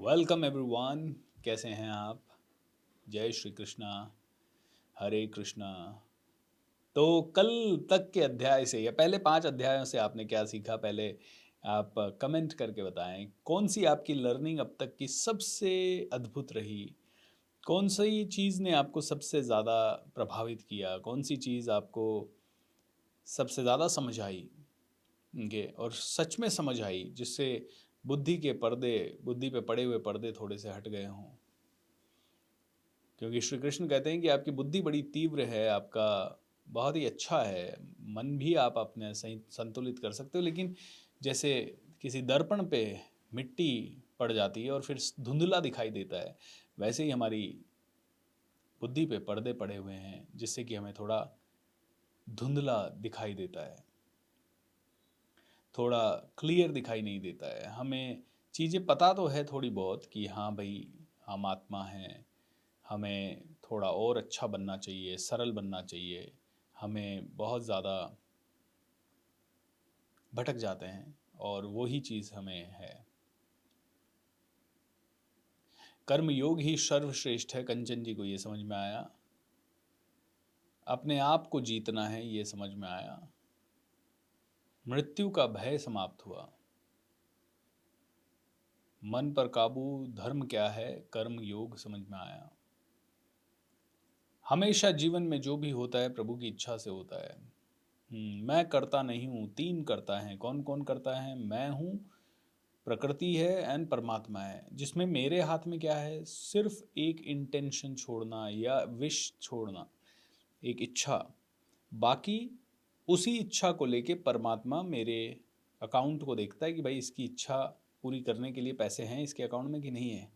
Welcome everyone. कैसे हैं आप? जय श्री कृष्णा, हरे कृष्णा। तो कल तक के अध्याय से या पहले 5 अध्यायों से आपने क्या सीखा? पहले आप कमेंट करके बताएं। कौन सी आपकी लर्निंग अब तक की सबसे अद्भुत रही? कौन सी चीज़ ने आपको सबसे ज़्यादा प्रभावित किया? कौन सी चीज़ आपको सबसे ज़्यादा समझ आई? और सच में समझ आई, जिससे बुद्धि पे पड़े हुए पर्दे थोड़े से हट गए हों। क्योंकि श्री कृष्ण कहते हैं कि आपकी बुद्धि बड़ी तीव्र है, आपका बहुत ही अच्छा है, मन भी आप अपने सही संतुलित कर सकते हो, लेकिन जैसे किसी दर्पण पे मिट्टी पड़ जाती है और फिर धुंधला दिखाई देता है, वैसे ही हमारी बुद्धि पे पर्दे पड़े हुए हैं, जिससे कि हमें थोड़ा धुंधला दिखाई देता है, थोड़ा क्लियर दिखाई नहीं देता है। हमें चीज़ें पता तो है थोड़ी बहुत कि हाँ भाई, हम आत्मा हैं, हमें थोड़ा और अच्छा बनना चाहिए, सरल बनना चाहिए। हमें बहुत ज़्यादा भटक जाते हैं और वही चीज़ हमें है। कर्म योग ही सर्वश्रेष्ठ है, कंचन जी को ये समझ में आया। अपने आप को जीतना है, ये समझ में आया। मृत्यु का भय समाप्त हुआ। मन पर काबू, धर्म क्या है, कर्म योग समझ में आया। हमेशा जीवन में जो भी होता है प्रभु की इच्छा से होता है। मैं करता नहीं हूँ, तीन करता है। कौन कौन करता है? मैं हूँ, प्रकृति है एंड परमात्मा है। जिसमें मेरे हाथ में क्या है? सिर्फ एक इंटेंशन छोड़ना या विश छोड़ना, एक इच्छा। बाकी उसी इच्छा को लेके परमात्मा मेरे अकाउंट को देखता है कि भाई इसकी इच्छा पूरी करने के लिए पैसे हैं इसके अकाउंट में कि नहीं है।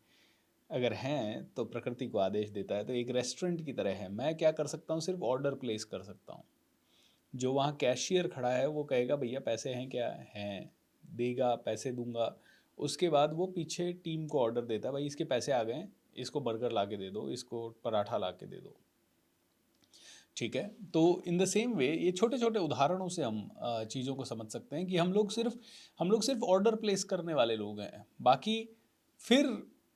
अगर हैं तो प्रकृति को आदेश देता है। तो एक रेस्टोरेंट की तरह है। मैं क्या कर सकता हूँ? सिर्फ ऑर्डर प्लेस कर सकता हूँ। जो वहाँ कैशियर खड़ा है वो कहेगा भैया पैसे हैं क्या? हैं। देगा, पैसे दूंगा। उसके बाद वो पीछे टीम को ऑर्डर देता है, भाई इसके पैसे आ गए, इसको बर्गर ला के दे दो, इसको पराठा ला के दे दो। ठीक है। तो इन द सेम वे ये छोटे छोटे उदाहरणों से हम चीज़ों को समझ सकते हैं कि हम लोग सिर्फ ऑर्डर प्लेस करने वाले लोग हैं। बाकी फिर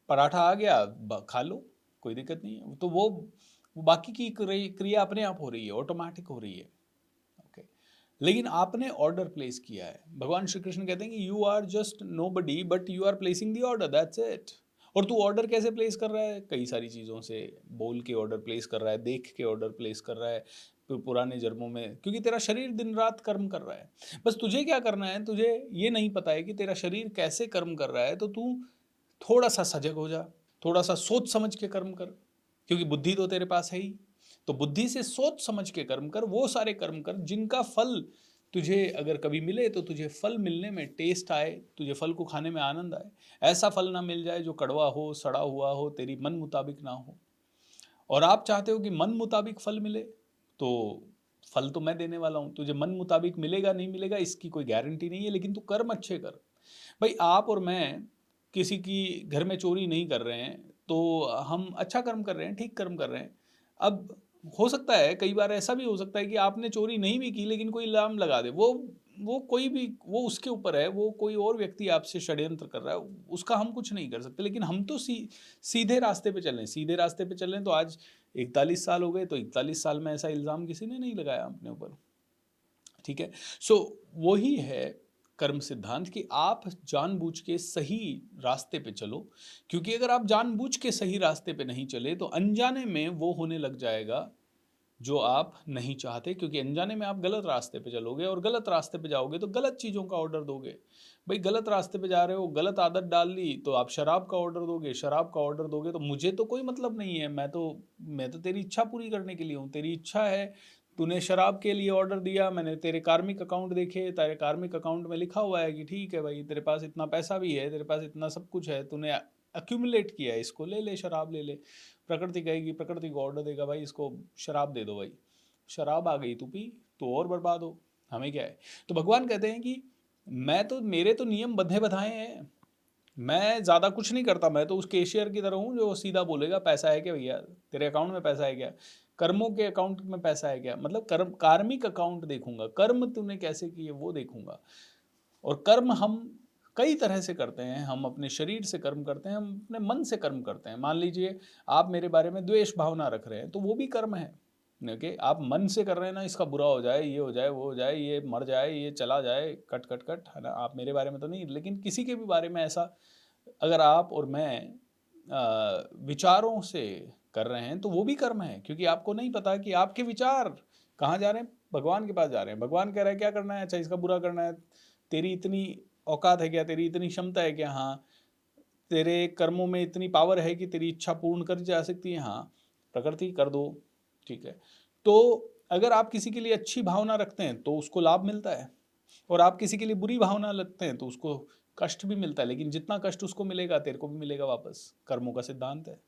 पराठा आ गया, खा लो, कोई दिक्कत नहीं है। तो वो बाकी की क्रिया अपने आप हो रही है, ऑटोमेटिक हो रही है। ओके। लेकिन आपने ऑर्डर प्लेस किया है। भगवान श्री कृष्ण कहते हैं कि you are just nobody but you are placing the order, that's it. और तू ऑर्डर कैसे प्लेस कर रहा है? कई सारी चीज़ों से। बोल के ऑर्डर प्लेस कर रहा है, देख के ऑर्डर प्लेस कर रहा है, पुराने जन्मों में, क्योंकि तेरा शरीर दिन रात कर्म कर रहा है। बस तुझे क्या करना है? तुझे ये नहीं पता है कि तेरा शरीर कैसे कर्म कर रहा है, तो तू थोड़ा सा सजग हो जा, थोड़ा सा सोच समझ के कर्म कर, क्योंकि बुद्धि तो तेरे पास है ही। तो बुद्धि से सोच समझ के कर्म कर, वो सारे कर्म कर जिनका फल तुझे अगर कभी मिले तो तुझे फल मिलने में टेस्ट आए, तुझे फल को खाने में आनंद आए। ऐसा फल ना मिल जाए जो कड़वा हो, सड़ा हुआ हो, तेरी मन मुताबिक ना हो। और आप चाहते हो कि मन मुताबिक फल मिले, तो फल तो मैं देने वाला हूँ। तुझे मन मुताबिक मिलेगा नहीं मिलेगा इसकी कोई गारंटी नहीं है, लेकिन तू कर्म अच्छे कर। भाई आप और मैं किसी की घर में चोरी नहीं कर रहे हैं, तो हम अच्छा कर्म कर रहे हैं, ठीक कर्म कर रहे हैं। अब हो सकता है, कई बार ऐसा भी हो सकता है कि आपने चोरी नहीं भी की लेकिन कोई इल्ज़ाम लगा दे। वो कोई भी, वो उसके ऊपर है, वो कोई और व्यक्ति आपसे षड्यंत्र कर रहा है, उसका हम कुछ नहीं कर सकते। लेकिन हम तो सीधे रास्ते पे चल रहे हैं। सीधे रास्ते पे चल रहे हैं तो आज 41 साल हो गए, तो 41 साल में ऐसा इल्ज़ाम किसी ने नहीं लगाया अपने ऊपर। ठीक है। सो वही है कर्म सिद्धांत कि आप जानबूझ के सही रास्ते पे चलो। क्योंकि अगर आप जानबूझ के सही रास्ते पे नहीं चले तो अनजाने में वो होने लग जाएगा जो आप नहीं चाहते। क्योंकि अनजाने में आप गलत रास्ते पे चलोगे और गलत रास्ते पे जाओगे तो गलत चीज़ों का ऑर्डर दोगे। भाई गलत रास्ते पे जा रहे हो, गलत आदत डाल ली, तो आप शराब का ऑर्डर दोगे। शराब का ऑर्डर दोगे तो मुझे तो कोई मतलब नहीं है, मैं तो तेरी इच्छा पूरी करने के लिए हूँ। तेरी इच्छा है, तूने शराब के लिए ऑर्डर दिया, मैंने तेरे कार्मिक अकाउंट देखे, तेरे कार्मिक अकाउंट में लिखा हुआ है कि ठीक है भाई, तेरे पास इतना पैसा भी है, तेरे पास इतना सब कुछ है, तूने अक्यूमुलेट किया है, इसको ले ले, शराब ले ले। प्रकृति कहेगी, प्रकृति को ऑर्डर देगा, भाई इसको शराब दे दो। भाई शराब आ गई, तू पी, तो और बर्बाद हो, हमें क्या है। तो भगवान कहते हैं कि मेरे तो नियम बंधे बधाए हैं। मैं ज़्यादा कुछ नहीं करता। मैं तो उस कैशियर की तरह हूँ जो सीधा बोलेगा पैसा है क्या भैया, तेरे अकाउंट में पैसा है क्या, कर्मों के अकाउंट में पैसा है क्या। मतलब कर्म, कार्मिक अकाउंट देखूंगा, कर्म तूने कैसे किए वो देखूंगा। और कर्म हम कई तरह से करते हैं। हम अपने शरीर से कर्म करते हैं, हम अपने मन से कर्म करते हैं। मान लीजिए आप मेरे बारे में द्वेष भावना रख रहे हैं, तो वो भी कर्म है। ओके, आप मन से कर रहे हैं ना, इसका बुरा हो जाए, ये हो जाए, वो हो जाए, ये मर जाए, ये चला जाए, कट कट कट, है ना। आप मेरे बारे में तो नहीं, लेकिन किसी के भी बारे में ऐसा अगर आप और मैं विचारों से कर रहे हैं, तो वो भी कर्म है, क्योंकि आपको नहीं पता कि आपके विचार कहाँ जा रहे हैं। भगवान के पास जा रहे हैं। भगवान कह रहा है क्या करना है, अच्छा इसका बुरा करना है। तेरी इतनी औकात है क्या, तेरी इतनी क्षमता है क्या, हाँ। तेरे कर्मों में इतनी पावर है कि तेरी इच्छा पूर्ण कर जा सकती है, हाँ। प्रकृति कर दो, ठीक है। तो अगर आप किसी के लिए अच्छी भावना रखते हैं तो उसको लाभ मिलता है, और आप किसी के लिए बुरी भावना रखते हैं तो उसको कष्ट भी मिलता है। लेकिन जितना कष्ट उसको मिलेगा तेरे को भी मिलेगा वापस। कर्मों का सिद्धांत है,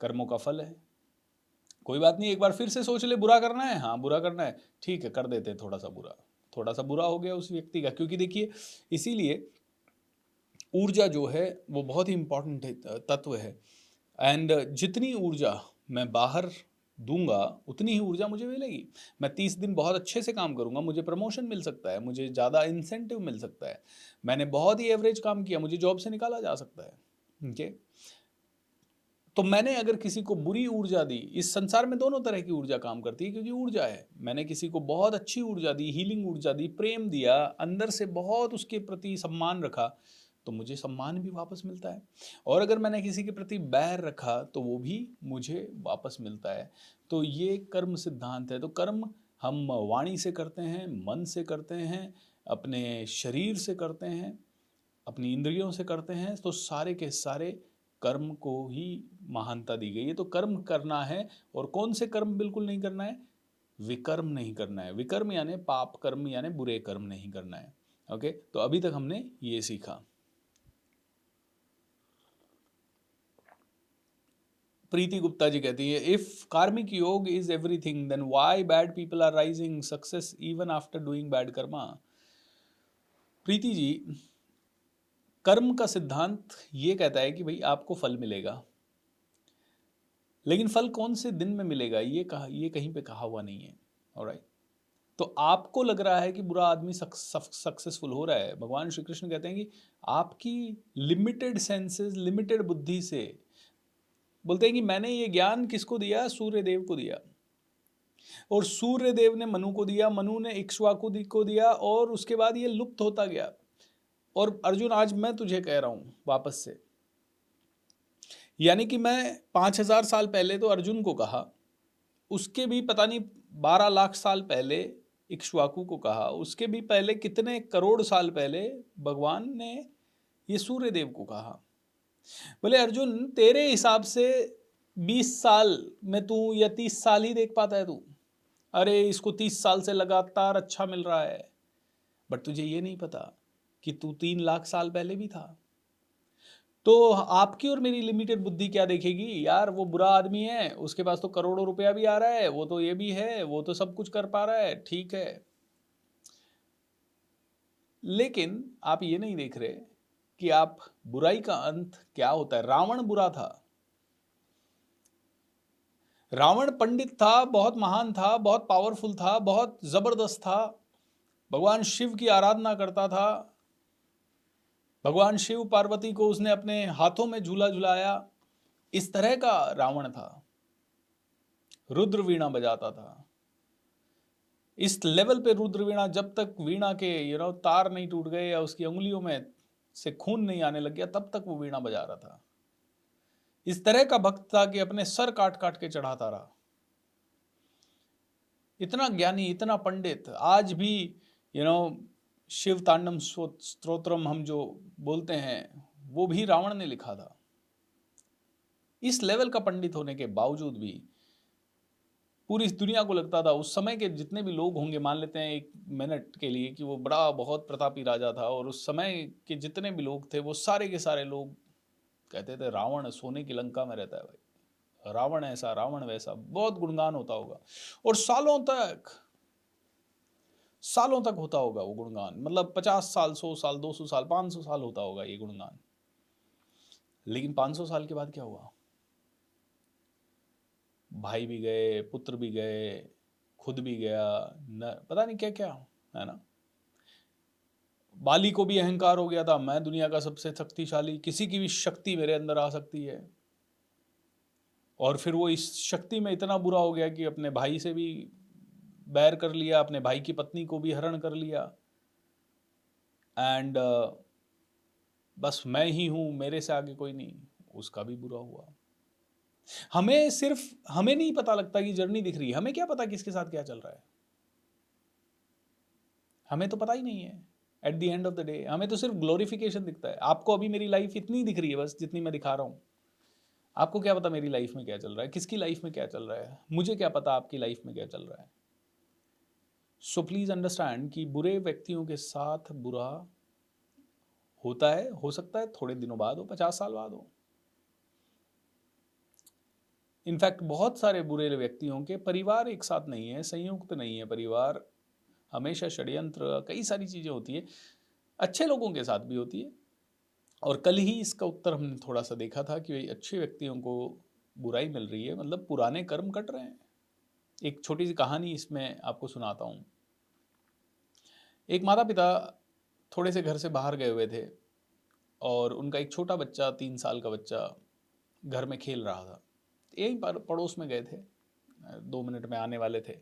कर्मों का फल है। कोई बात नहीं, एक बार फिर से सोच ले, बुरा करना है, हाँ बुरा करना है, ठीक है, कर देते हैं थोड़ा सा बुरा। थोड़ा सा बुरा हो गया उस व्यक्ति का, क्योंकि देखिए इसीलिए ऊर्जा जो है वो बहुत ही इंपॉर्टेंट तत्व है। एंड जितनी ऊर्जा मैं बाहर दूंगा उतनी ही ऊर्जा मुझे मिलेगी। मैं 30 दिन बहुत अच्छे से काम करूंगा, मुझे प्रमोशन मिल सकता है, मुझे ज़्यादा इंसेंटिव मिल सकता है। मैंने बहुत ही एवरेज काम किया, मुझे जॉब से निकाला जा सकता है। ओके, तो मैंने अगर किसी को बुरी ऊर्जा दी, इस संसार में दोनों तरह की ऊर्जा काम करती है, क्योंकि ऊर्जा है। मैंने किसी को बहुत अच्छी ऊर्जा दी, हीलिंग ऊर्जा दी, प्रेम दिया, अंदर से बहुत उसके प्रति सम्मान रखा, तो मुझे सम्मान भी वापस मिलता है। और अगर मैंने किसी के प्रति बैर रखा तो वो भी मुझे वापस मिलता है। तो ये कर्म सिद्धांत है। तो कर्म हम वाणी से करते हैं, मन से करते हैं, अपने शरीर से करते हैं, अपनी इंद्रियों से करते हैं, तो सारे के सारे कर्म को ही महानता दी गई है। तो कर्म करना है, और कौन से कर्म बिल्कुल नहीं करना है, विकर्म नहीं करना है। विकर्म यानी पाप कर्म, यानी बुरे कर्म नहीं करना है। ओके, तो अभी तक हमने ये सीखा। प्रीति गुप्ता जी कहती है, if karmic yoga is everything then why bad people are rising success even after doing bad karma. Preeti ji, कर्म का सिद्धांत ये कहता है कि भाई आपको फल मिलेगा, लेकिन फल कौन से दिन में मिलेगा ये कहीं पे कहा हुआ नहीं है। ऑलराइट, तो आपको लग रहा है कि बुरा आदमी सक्सेसफुल हो रहा है। भगवान श्री कृष्ण कहते हैं कि आपकी लिमिटेड सेंसेस, लिमिटेड बुद्धि से, बोलते हैं कि मैंने ये ज्ञान किसको दिया, सूर्य देव को दिया, और सूर्य देव ने मनु को दिया, मनु ने इक्ष्वाकु को दिया, और उसके बाद ये लुप्त होता गया। और अर्जुन, आज मैं तुझे कह रहा हूं वापस से, यानी कि मैं 5,000 साल पहले तो अर्जुन को कहा, उसके भी पता नहीं 12 लाख साल पहले इक्ष्वाकु को कहा, उसके भी पहले कितने करोड़ साल पहले भगवान ने ये सूर्य देव को कहा। बोले अर्जुन, तेरे हिसाब से 20 साल में तू या 30 साल ही देख पाता है तू। अरे इसको 30 साल से लगातार अच्छा मिल रहा है, बट तुझे ये नहीं पता कि तू 3 लाख साल पहले भी था। तो आपकी और मेरी लिमिटेड बुद्धि क्या देखेगी, यार वो बुरा आदमी है, उसके पास तो करोड़ों रुपया भी आ रहा है, वो तो ये भी है, वो तो सब कुछ कर पा रहा है, ठीक है। लेकिन आप ये नहीं देख रहे कि आप बुराई का अंत क्या होता है। रावण बुरा था, रावण पंडित था, बहुत महान था, बहुत पावरफुल था, बहुत जबरदस्त था, भगवान शिव की आराधना करता था, भगवान शिव पार्वती को उसने अपने हाथों में झूला झुलाया, इस तरह का रावण था। रुद्र वीणा बजाता था, इस लेवल पे रुद्र वीणा, जब तक वीणा के तार नहीं टूट गए या उसकी उंगलियों में से खून नहीं आने लग गया, तब तक वो वीणा बजा रहा था। इस तरह का भक्त था कि अपने सर काट काट के चढ़ाता रहा। इतना ज्ञानी, इतना पंडित। आज भी यू नो शिव तांडव स्तोत्रम हम जो बोलते हैं, वो भी रावण ने लिखा था। इस लेवल का पंडित होने के बावजूद भी पूरी इस दुनिया को लगता था, उस समय के जितने भी लोग होंगे, मान लेते हैं 1 मिनट के लिए कि वो बड़ा बहुत प्रतापी राजा था, और उस समय के जितने भी लोग थे वो सारे के सारे लोग कहते थे रावण सोने की लंका में रहता है भाई, रावण ऐसा, रावण वैसा, बहुत गुणगान होता होगा। और सालों तक होता होगा वो गुणगान, मतलब 50 साल, 100 साल, 200 साल, 500 साल होता होगा ये गुणगान। लेकिन 500 साल के बाद क्या हुआ, भाई भी गए, पुत्र भी गए, खुद भी गया, न पता नहीं क्या क्या, है ना। बाली को भी अहंकार हो गया था, मैं दुनिया का सबसे शक्तिशाली, किसी की भी शक्ति मेरे अंदर आ सकती है। और फिर वो इस शक्ति में इतना बुरा हो गया कि अपने भाई से भी बैर कर लिया, अपने भाई की पत्नी को भी हरण कर लिया। एंड बस मैं ही हूँ, मेरे से आगे कोई नहीं, उसका भी बुरा हुआ। हमें नहीं पता लगता कि जर्नी दिख रही है, हमें क्या पता किसके साथ क्या चल रहा है, हमें तो पता ही नहीं है। At the end of the day हमें तो सिर्फ ग्लोरिफिकेशन दिखता है। आपको अभी मेरी लाइफ इतनी दिख रही है बस, जितनी मैं दिखा रहा हूँ। आपको क्या पता मेरी लाइफ में क्या चल रहा है, किसकी लाइफ में क्या चल रहा है, मुझे क्या पता आपकी लाइफ में क्या चल रहा है। सो प्लीज अंडरस्टैंड कि बुरे व्यक्तियों के साथ बुरा होता है, हो सकता है थोड़े दिनों बाद हो, 50 साल बाद हो। इनफैक्ट बहुत सारे बुरे व्यक्तियों के परिवार एक साथ नहीं है, संयुक्त नहीं है परिवार, हमेशा षड्यंत्र, कई सारी चीज़ें होती है, अच्छे लोगों के साथ भी होती है। और कल ही इसका उत्तर हमने थोड़ा सा देखा था कि अच्छे व्यक्तियों को बुराई मिल रही है, मतलब पुराने कर्म कट रहे हैं। एक छोटी सी कहानी इसमें आपको सुनाता हूँ। एक माता पिता थोड़े से घर से बाहर गए हुए थे और उनका एक छोटा बच्चा, 3 साल का बच्चा घर में खेल रहा था। यही पड़ोस में गए थे, 2 मिनट में आने वाले थे।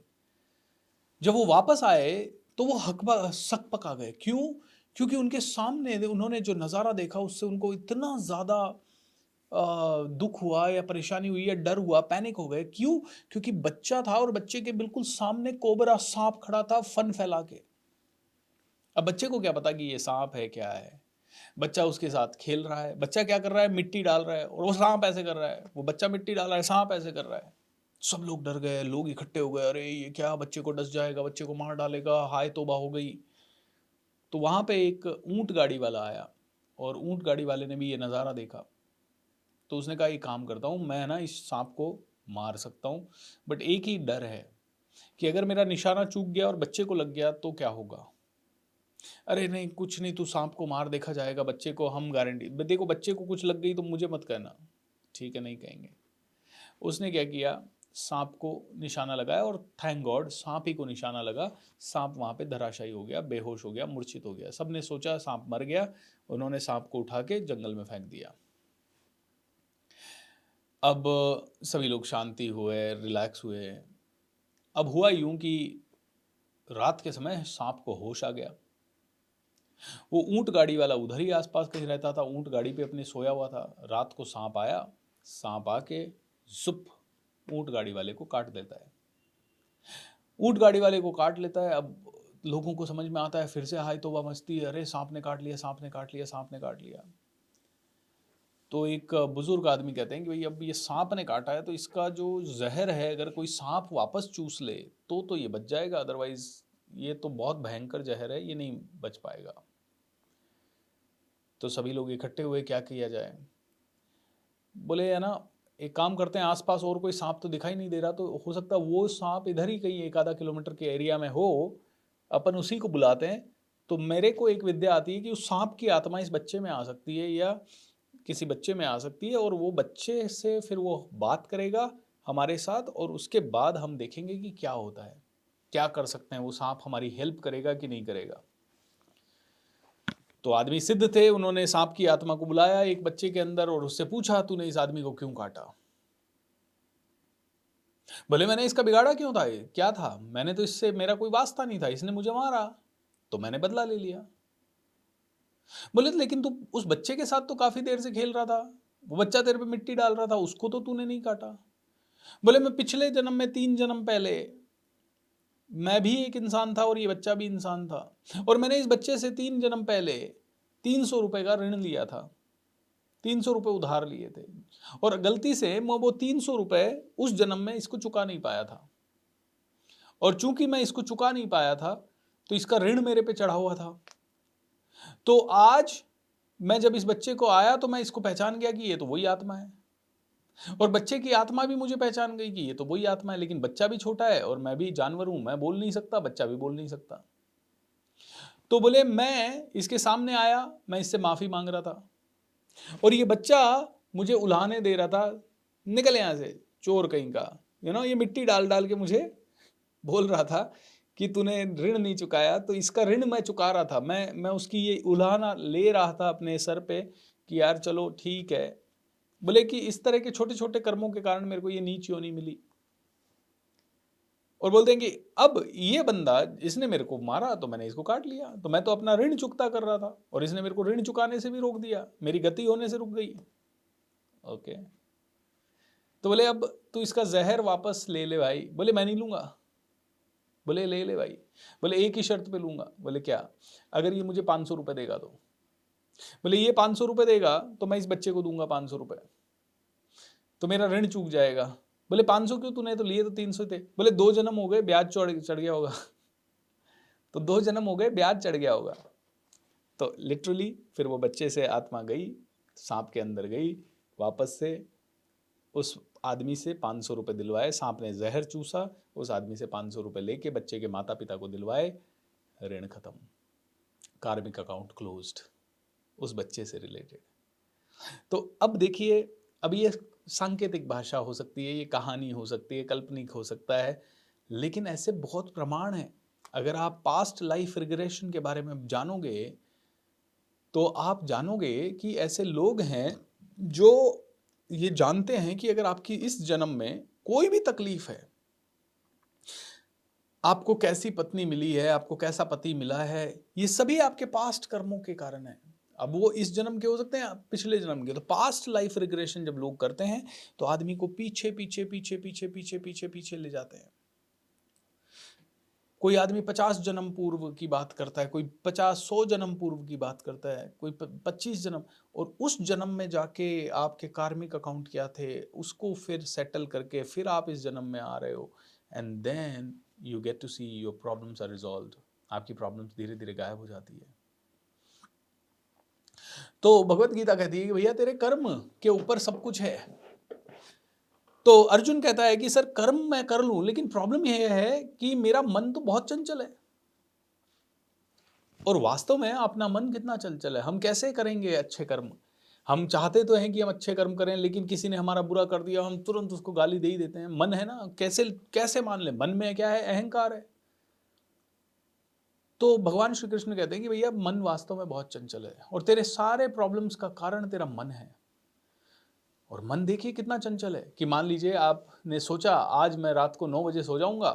जब वो वापस आए तो वो सक पका गए। क्यों? क्योंकि उनके सामने उन्होंने जो नज़ारा देखा उससे उनको इतना ज़्यादा दुख हुआ या परेशानी हुई या डर हुआ, पैनिक हो गए। क्यों? क्योंकि बच्चा था और बच्चे के बिल्कुल सामने कोबरा सांप खड़ा था, फन फैला के। अब बच्चे को क्या पता कि ये सांप है, क्या है। बच्चा उसके साथ खेल रहा है। बच्चा क्या कर रहा है? मिट्टी डाल रहा है, और वो सांप ऐसे कर रहा है। वो बच्चा मिट्टी डाल रहा है, सांप ऐसे कर रहा है। सब लोग डर गए, लोग इकट्ठे हो गए, अरे ये क्या, बच्चे को डस जाएगा, बच्चे को मार डालेगा, हाय तौबा हो गई। तो वहां पे एक ऊंट गाड़ी वाला आया और ऊंट गाड़ी वाले ने भी ये नज़ारा देखा। तो उसने कहा, एक काम करता हूँ मैं ना, इस सांप को मार सकता हूँ, बट एक ही डर है कि अगर मेरा निशाना चूक गया और बच्चे को लग गया तो क्या होगा। अरे नहीं, कुछ नहीं, तू सांप को मार, देखा जाएगा, बच्चे को हम गारंटी, देखो बच्चे को कुछ लग गई तो मुझे मत कहना। ठीक है, नहीं कहेंगे। उसने क्या किया, सांप को निशाना लगाया और थैंक गॉड सांप ही को निशाना लगा। सांप वहाँ पे धराशायी हो गया, बेहोश हो गया, मूर्छित हो गया। सबने सोचा सांप मर गया, उन्होंने सांप को उठा के जंगल में फेंक दिया। अब सभी लोग शांति हुए, रिलैक्स हुए। अब हुआ यूं कि रात के समय सांप को होश आ गया। वो ऊंट गाड़ी वाला उधर ही आसपास कहीं रहता था, ऊंट गाड़ी पे अपने सोया हुआ था। रात को सांप आया, सांप आके जुप ऊंट गाड़ी वाले को काट देता है। ऊंट गाड़ी वाले को काट लेता है। अब लोगों को समझ में आता है, फिर से हाय तौबा मस्ती, अरे सांप ने काट लिया, सांप ने काट लिया, सांप ने काट लिया। तो एक बुजुर्ग आदमी कहते हैं कि भाई अब ये सांप ने काटा है तो इसका जो जहर है, अगर कोई सांप वापस चूस ले तो ये बच जाएगा, अदरवाइज ये तो बहुत भयंकर जहर है, ये नहीं बच पाएगा। तो सभी लोग इकट्ठे हुए, क्या किया जाए। बोले है ना, एक काम करते हैं, आसपास और कोई सांप तो दिखाई नहीं दे रहा, तो हो सकता है वो सांप इधर ही कहीं 1 आधा किलोमीटर के एरिया में हो, अपन उसी को बुलाते हैं। तो मेरे को एक विद्या आती है कि उस सांप की आत्मा इस बच्चे में आ सकती है या किसी बच्चे में आ सकती है, और वो बच्चे से फिर वो बात करेगा हमारे साथ, और उसके बाद हम देखेंगे कि क्या होता है, क्या कर सकते हैं, वो सांप हमारी हेल्प करेगा कि नहीं करेगा। तो आदमी सिद्ध थे, उन्होंने सांप की आत्मा को बुलाया एक बच्चे के अंदर और उससे पूछा, तूने इस आदमी को क्यों काटा। बोले मैंने इसका बिगाड़ा क्यों था, क्या था, मैंने तो इससे, मेरा कोई वास्ता नहीं था, इसने मुझे मारा तो मैंने बदला ले लिया। बोले लेकिन तू उस बच्चे के साथ तो काफी देर से खेल रहा था, वो बच्चा तेरे पे मिट्टी डाल रहा था, उसको तो तूने नहीं काटा। बोले मैं पिछले जन्म में 3 जन्म पहले मैं भी एक इंसान था और ये बच्चा भी इंसान था, और मैंने इस बच्चे से 3 जन्म पहले 300 रुपए का ऋण लिया था, 300 रुपए उधार लिए थे, और गलती से मैं वो 300 रुपए उस जन्म में इसको चुका नहीं पाया था, और चूंकि मैं इसको चुका नहीं पाया था तो इसका ऋण मेरे पे चढ़ा हुआ था। तो आज मैं जब इस बच्चे को आया तो मैं इसको पहचान गया कि ये तो वही आत्मा है, और बच्चे की आत्मा भी मुझे पहचान गई कि ये तो वही आत्मा है, लेकिन बच्चा भी छोटा है और मैं भी जानवर हूं, मैं बोल नहीं सकता, बच्चा भी बोल नहीं सकता। तो बोले मैं इसके सामने आया, मैं इससे माफी मांग रहा था, और ये बच्चा मुझे उल्हाने दे रहा था, निकल यहां से चोर कहीं का, ये मिट्टी डाल डाल के मुझे बोल रहा था कि तूने ऋण नहीं चुकाया, तो इसका ऋण मैं चुका रहा था, मैं उसकी ये उलाहना ले रहा था अपने सर पे कि यार चलो ठीक है। बोले कि इस तरह के छोटे छोटे कर्मों के कारण मेरे को ये नीच योनि मिली। और बोलते हैं कि अब ये बंदा, इसने मेरे को मारा तो मैंने इसको काट लिया, तो मैं तो अपना ऋण चुकता कर रहा था और इसने मेरे को ऋण चुकाने से भी रोक दिया, मेरी गति होने से रुक गई। ओके, तो बोले अब तू इसका जहर वापस ले ले भाई। बोले मैं नहीं लूंगा। बोले ले ले भाई। बोले एक ही शर्त पे लूंगा। बोले क्या? अगर ये मुझे 500 रुपये देगा तो। बोले ये 500 रुपये देगा तो मैं इस बच्चे को दूंगा 500 रुपये, तो मेरा ऋण चूक जाएगा। बोले 500 क्यों, तूने तो लिए तो 300 थे। बोले 2 जन्म हो गए, ब्याज चढ़ गया होगा। तो 2 जन्म हो गए, ब्याज चढ़ गया होगा। तो लिटरली फिर वो बच्चे से आत्मा गई, सांप के अंदर गई, वापस से उस आदमी से 500 रुपये दिलवाए। सांप ने जहर चूसा, उस आदमी से 500 रुपये लेके बच्चे के माता पिता को दिलवाए, ऋण खत्म, कार्मिक अकाउंट क्लोज्ड, उस बच्चे से रिलेटेड। तो अब देखिए, अब ये सांकेतिक भाषा हो सकती है, ये कहानी हो सकती है, काल्पनिक हो सकता है, लेकिन ऐसे बहुत प्रमाण हैं। अगर आप पास्ट लाइफ रिग्रेशन के बारे में जानोगे तो आप जानोगे कि ऐसे लोग हैं जो ये जानते हैं कि अगर आपकी इस जन्म में कोई भी तकलीफ है, आपको कैसी पत्नी मिली है, आपको कैसा पति मिला है, ये सभी आपके पास्ट कर्मों के कारण है। अब वो इस जन्म के हो सकते हैं, पिछले जन्म के। तो पास्ट लाइफ रिग्रेशन जब लोग करते हैं तो आदमी को पीछे पीछे पीछे पीछे पीछे पीछे पीछे ले जाते हैं। कोई आदमी 50 जन्म पूर्व की बात करता है, कोई 50-100 जन्म पूर्व की बात करता है, कोई 25 जन्म, और उस जन्म में जाके आपके कार्मिक अकाउंट क्या थे उसको फिर सेटल करके फिर आप इस जन्म में आ रहे हो, and then you get to see your problems are resolved. आपकी प्रॉब्लम्स धीरे धीरे गायब हो जाती है। तो भगवत गीता कहती है कि भैया तेरे कर्म के ऊपर सब कुछ है। तो अर्जुन कहता है कि सर कर्म मैं कर लूं, लेकिन प्रॉब्लम यह है कि मेरा मन तो बहुत चंचल है। और वास्तव में अपना मन कितना चंचल है, हम कैसे करेंगे अच्छे कर्म? हम चाहते तो हैं कि हम अच्छे कर्म करें, लेकिन किसी ने हमारा बुरा कर दिया, हम तुरंत उसको गाली दे ही देते हैं। मन है ना, कैसे कैसे मान ले? मन में क्या है? अहंकार है। तो भगवान श्री कृष्ण कहते हैं कि भैया मन वास्तव में बहुत चंचल है और तेरे सारे प्रॉब्लम्स का कारण तेरा मन है। और मन देखिए कितना चंचल है कि मान लीजिए आपने सोचा आज मैं रात को 9 बजे सो जाऊंगा,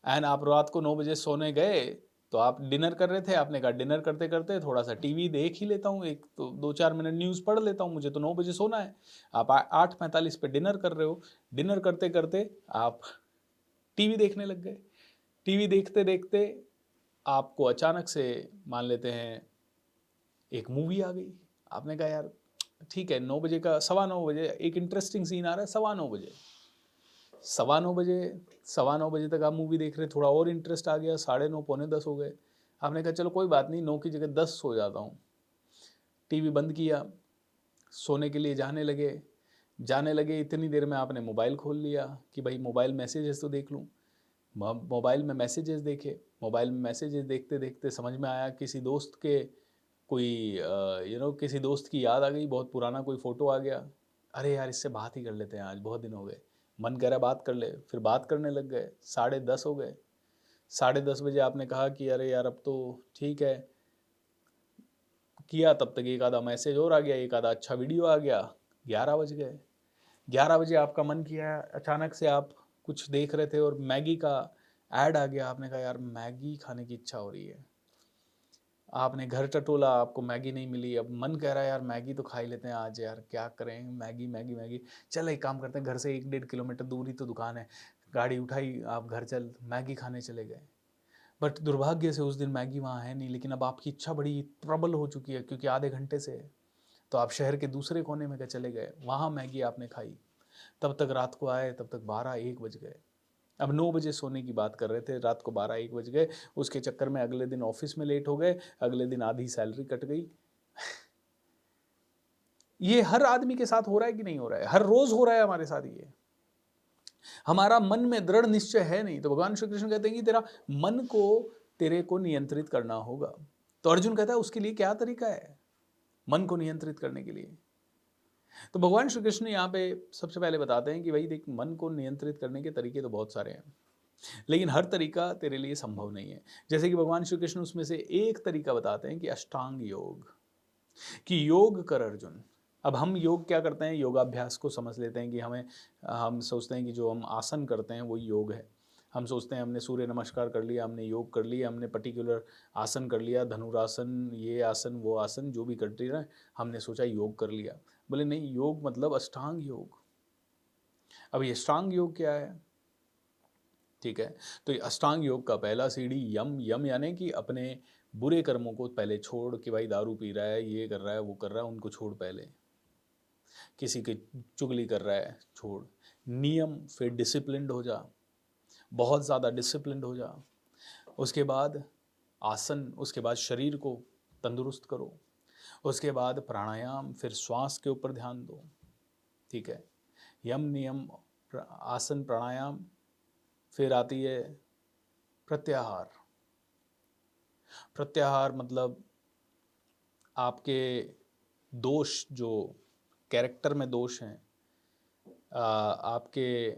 एंड आप रात को 9 बजे सोने गए, तो आप डिनर कर रहे थे, आपने कहा डिनर करते करते थोड़ा सा टीवी देख ही लेता हूँ, एक तो 2-4 मिनट न्यूज़ पढ़ लेता हूँ, मुझे तो 9 बजे सोना है। आप 8:45 पे डिनर कर रहे हो, डिनर करते करते आप टीवी देखने लग गए। टीवी देखते देखते आपको अचानक से मान लेते हैं एक मूवी आ गई। आपने कहा यार ठीक है, 9 बजे का 9:15 एक इंटरेस्टिंग सीन आ रहा है, 9:15 9:15 तक आप मूवी देख रहे, थोड़ा और इंटरेस्ट आ गया, 9:30 9:45 हो गए। आपने कहा चलो कोई बात नहीं, 9 की जगह 10 सो जाता हूँ। टीवी बंद किया, सोने के लिए जाने लगे इतनी देर में आपने मोबाइल खोल लिया कि भाई मोबाइल मैसेजेस तो देख लूँ। मोबाइल में मैसेजेस देखे, मोबाइल में मैसेजेस देखते देखते समझ में आया किसी दोस्त के कोई किसी दोस्त की याद आ गई, बहुत पुराना कोई फ़ोटो आ गया। अरे यार इससे बात ही कर लेते हैं, आज बहुत दिन हो गए, मन कह रहा बात कर ले, फिर बात करने लग गए। 10:30 हो गए। 10:30 बजे आपने कहा कि अरे यार अब तो ठीक है, किया तब तक एक आधा मैसेज और आ गया, एक आधा अच्छा वीडियो आ गया। 11 बज गए। 11 बजे आपका मन किया, अचानक से आप कुछ देख रहे थे और मैगी का ऐड आ गया। आपने कहा यार मैगी खाने की इच्छा हो रही है। आपने घर टटोला, आपको मैगी नहीं मिली, अब मन कह रहा है यार मैगी तो खा ही लेते हैं आज, यार क्या करें, मैगी मैगी मैगी। चल एक काम करते हैं, घर से 1-1.5 किलोमीटर दूर ही तो दुकान है, गाड़ी उठाई, आप घर चल मैगी खाने चले गए। बट दुर्भाग्य से उस दिन मैगी वहाँ है नहीं, लेकिन अब आपकी इच्छा बड़ी प्रबल हो चुकी है क्योंकि आधे घंटे से है। तो आप शहर के दूसरे कोने में चले गए, वहाँ मैगी आपने खाई। तब तक रात को आए, तब तक 12-1 बज गए। अब 9 बजे सोने की बात कर रहे थे, रात को 12-1 बज गए। उसके चक्कर में अगले दिन ऑफिस में लेट हो गए, अगले दिन आधी सैलरी कट गई। ये हर आदमी के साथ हो रहा है कि नहीं हो रहा है? हर रोज हो रहा है हमारे साथ ये। हमारा मन में दृढ़ निश्चय है नहीं, तो भगवान श्री कृष्ण कहते हैं कि तेरा मन को तेरे को नियंत्रित करना होगा। तो अर्जुन कहता है उसके लिए क्या तरीका है मन को नियंत्रित करने के लिए? तो भगवान श्री कृष्ण यहाँ पे सबसे पहले बताते हैं कि भाई देख, मन को नियंत्रित करने के तरीके तो बहुत सारे हैं। लेकिन हर तरीका तेरे लिए संभव नहीं है। जैसे कि भगवान श्री कृष्ण उसमें से एक तरीका बताते हैं कि अष्टांग योग, कि योग कर अर्जुन। अब हम योग क्या करते हैं, योगाभ्यास को समझ लेते हैं कि हम सोचते हैं कि जो हम आसन करते हैं वो योग है। हम सोचते हैं हमने सूर्य नमस्कार कर लिया, हमने योग कर लिया, हमने पर्टिकुलर आसन कर लिया, धनुरासन, ये आसन वो आसन जो भी कर लिया, हमने सोचा योग कर लिया। बोले नहीं, योग मतलब अष्टांग योग। अब ये अष्टांग योग क्या है? ठीक है, तो ये अष्टांग योग का पहला सीढ़ी यम। यम यानी कि अपने बुरे कर्मों को पहले छोड़, कि भाई दारू पी रहा है, ये कर रहा है, वो कर रहा है, उनको छोड़ पहले। किसी की चुगली कर रहा है, छोड़। नियम, फिर डिसिप्लिन्ड हो जा, बहुत ज़्यादा डिसिप्लिन्ड हो जा। उसके बाद आसन, उसके बाद शरीर को तंदुरुस्त करो, उसके बाद प्राणायाम, फिर श्वास के ऊपर ध्यान दो। ठीक है, यम नियम आसन प्राणायाम, फिर आती है प्रत्याहार। प्रत्याहार मतलब आपके दोष, जो कैरेक्टर में दोष हैं, आपके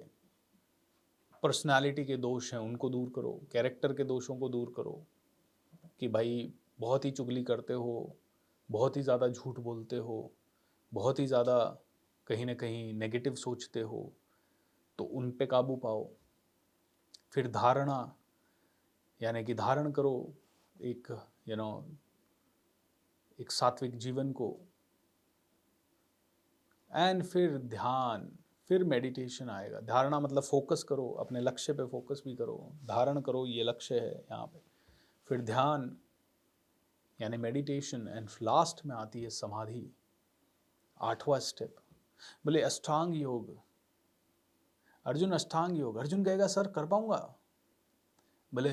पर्सनालिटी के दोष हैं, उनको दूर करो, कैरेक्टर के दोषों को दूर करो। कि भाई बहुत ही चुगली करते हो, बहुत ही ज़्यादा झूठ बोलते हो, बहुत ही ज़्यादा कहीं ना कहीं नेगेटिव सोचते हो, तो उन पे काबू पाओ। फिर धारणा, यानी कि धारण करो एक एक सात्विक जीवन को। एंड फिर ध्यान, फिर मेडिटेशन आएगा। धारणा मतलब फोकस करो, अपने लक्ष्य पे फोकस भी करो, धारण करो, ये लक्ष्य है यहाँ पे। फिर ध्यान यानी मेडिटेशन, एंड लास्ट में आती है समाधि, 8वां स्टेप। बोले अष्टांग योग अर्जुन, अष्टांग योग। अर्जुन कहेगा सर कर पाऊंगा? बोले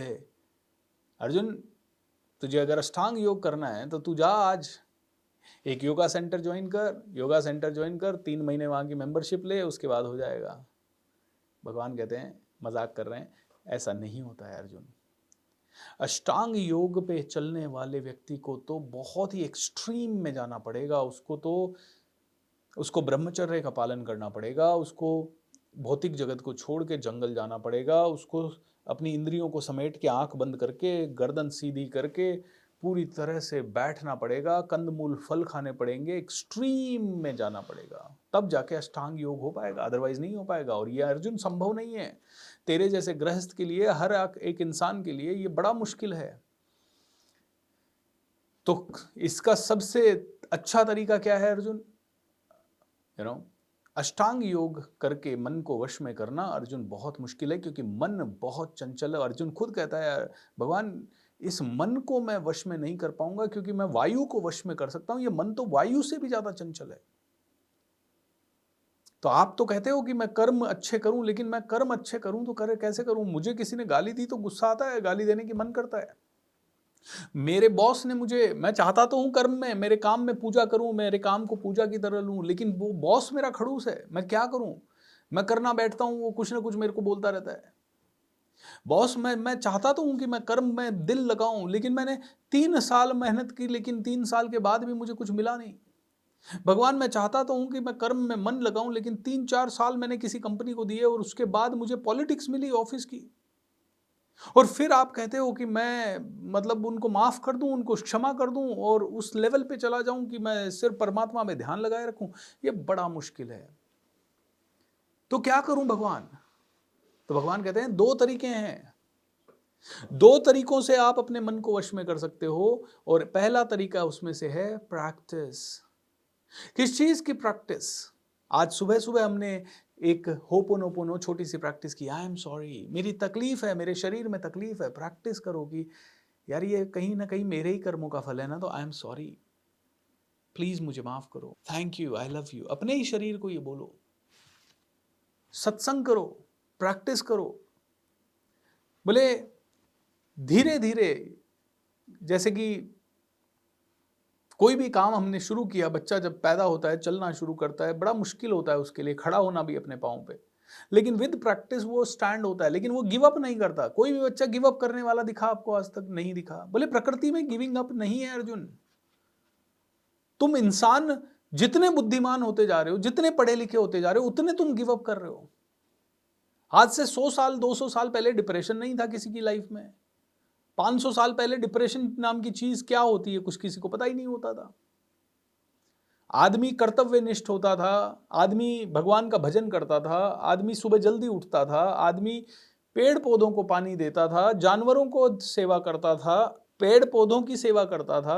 अर्जुन, तुझे अगर अष्टांग योग करना है तो तू जा आज एक योगा सेंटर ज्वाइन कर। योगा सेंटर ज्वाइन कर, 3 महीने वहाँ की मेंबरशिप ले, उसके बाद हो जाएगा। भगवान कहते हैं मजाक कर रहे हैं, ऐसा नहीं होता है अर्जुन। अष्टांग योग पे चलने वाले व्यक्ति को तो बहुत ही एक्सट्रीम में जाना पड़ेगा। उसको ब्रह्मचर्य का पालन करना पड़ेगा, उसको भौतिक जगत को छोड़ के जंगल जाना पड़ेगा, उसको अपनी इंद्रियों को समेट के आंख बंद करके गर्दन सीधी करके पूरी तरह से बैठना पड़ेगा, कंदमूल फल खाने पड़ेंगे, एक्सट्रीम में जाना पड़ेगा, तब जाके अष्टांग योग हो पाएगा, अदरवाइज नहीं हो पाएगा। और ये अर्जुन संभव नहीं है तेरे जैसे गृहस्थ के लिए, हर एक इंसान के लिए ये बड़ा मुश्किल है। तो इसका सबसे अच्छा तरीका क्या है अर्जुन? अष्टांग योग करके मन को वश में करना अर्जुन बहुत मुश्किल है, क्योंकि मन बहुत चंचल है। अर्जुन खुद कहता है भगवान, इस मन को मैं वश में नहीं कर पाऊंगा, क्योंकि मैं वायु को वश में कर सकता हूं, ये मन तो वायु से भी ज्यादा चंचल है। तो आप तो कहते हो कि मैं कर्म अच्छे करूं, लेकिन मैं कर्म अच्छे करूं तो कैसे करूं? मुझे किसी ने गाली दी तो गुस्सा आता है, गाली देने की मन करता है। मेरे बॉस ने मुझे, मैं चाहता तो हूं कर्म में, मेरे काम में पूजा करूं, मेरे काम को पूजा की तरह लूं, लेकिन वो बॉस मेरा खड़ूस है, मैं क्या करूं? मैं करना बैठता हूं, वो कुछ ना कुछ मेरे को बोलता रहता है। बॉस, मैं चाहता तो हूं कि मैं कर्म में दिल लगाऊं, लेकिन मैंने 3 साल मेहनत की, लेकिन 3 साल के बाद भी मुझे कुछ मिला नहीं। भगवान, मैं चाहता तो हूं कि मैं कर्म में मन लगाऊं, लेकिन 3-4 साल मैंने किसी कंपनी को दिए और उसके बाद मुझे पॉलिटिक्स मिली ऑफिस की। और फिर आप कहते हो कि मैं मतलब उनको माफ कर दूं, उनको क्षमा कर दूं और उस लेवल पे चला जाऊं कि मैं सिर्फ परमात्मा में ध्यान लगाए रखूं। ये बड़ा मुश्किल है। तो क्या करूं भगवान? तो भगवान कहते हैं 2 तरीके हैं। 2 तरीकों से आप अपने मन को वश में कर सकते हो, और पहला तरीका उसमें से है प्रैक्टिस। किस चीज की प्रैक्टिस? आज सुबह सुबह हमने एक होपोनोपोनो छोटी सी प्रैक्टिस की। आई एम सॉरी, मेरी तकलीफ है, मेरे शरीर में तकलीफ है। प्रैक्टिस करो कि यार ये कहीं ना कहीं मेरे ही कर्मों का फल है ना, तो आई एम सॉरी, प्लीज मुझे माफ करो, thank you, I love you. अपने ही शरीर को ये बोलो। सत्संग करो, प्रैक्टिस करो। बोले धीरे धीरे, जैसे कि कोई भी काम हमने शुरू किया, बच्चा जब पैदा होता है, चलना शुरू करता है, बड़ा मुश्किल होता है उसके लिए खड़ा होना भी अपने पाँव पे, लेकिन विद प्रैक्टिस वो स्टैंड होता है, लेकिन वो गिव अप नहीं करता। कोई भी बच्चा गिव अप करने वाला दिखा आपको? आज तक नहीं दिखा। बोले प्रकृति में गिविंग अप नहीं है अर्जुन। तुम इंसान जितने बुद्धिमान होते जा रहे हो, जितने पढ़े लिखे होते जा रहे हो, उतने तुम गिव अप कर रहे हो। आज से 100 साल 200 साल पहले डिप्रेशन नहीं था किसी की लाइफ में। 500 साल पहले डिप्रेशन नाम की चीज क्या होती है कुछ किसी को पता ही नहीं होता था। आदमी कर्तव्यनिष्ठ होता था, आदमी भगवान का भजन करता था, आदमी सुबह जल्दी उठता था, आदमी पेड़ पौधों को पानी देता था, जानवरों को सेवा करता था, पेड़ पौधों की सेवा करता था,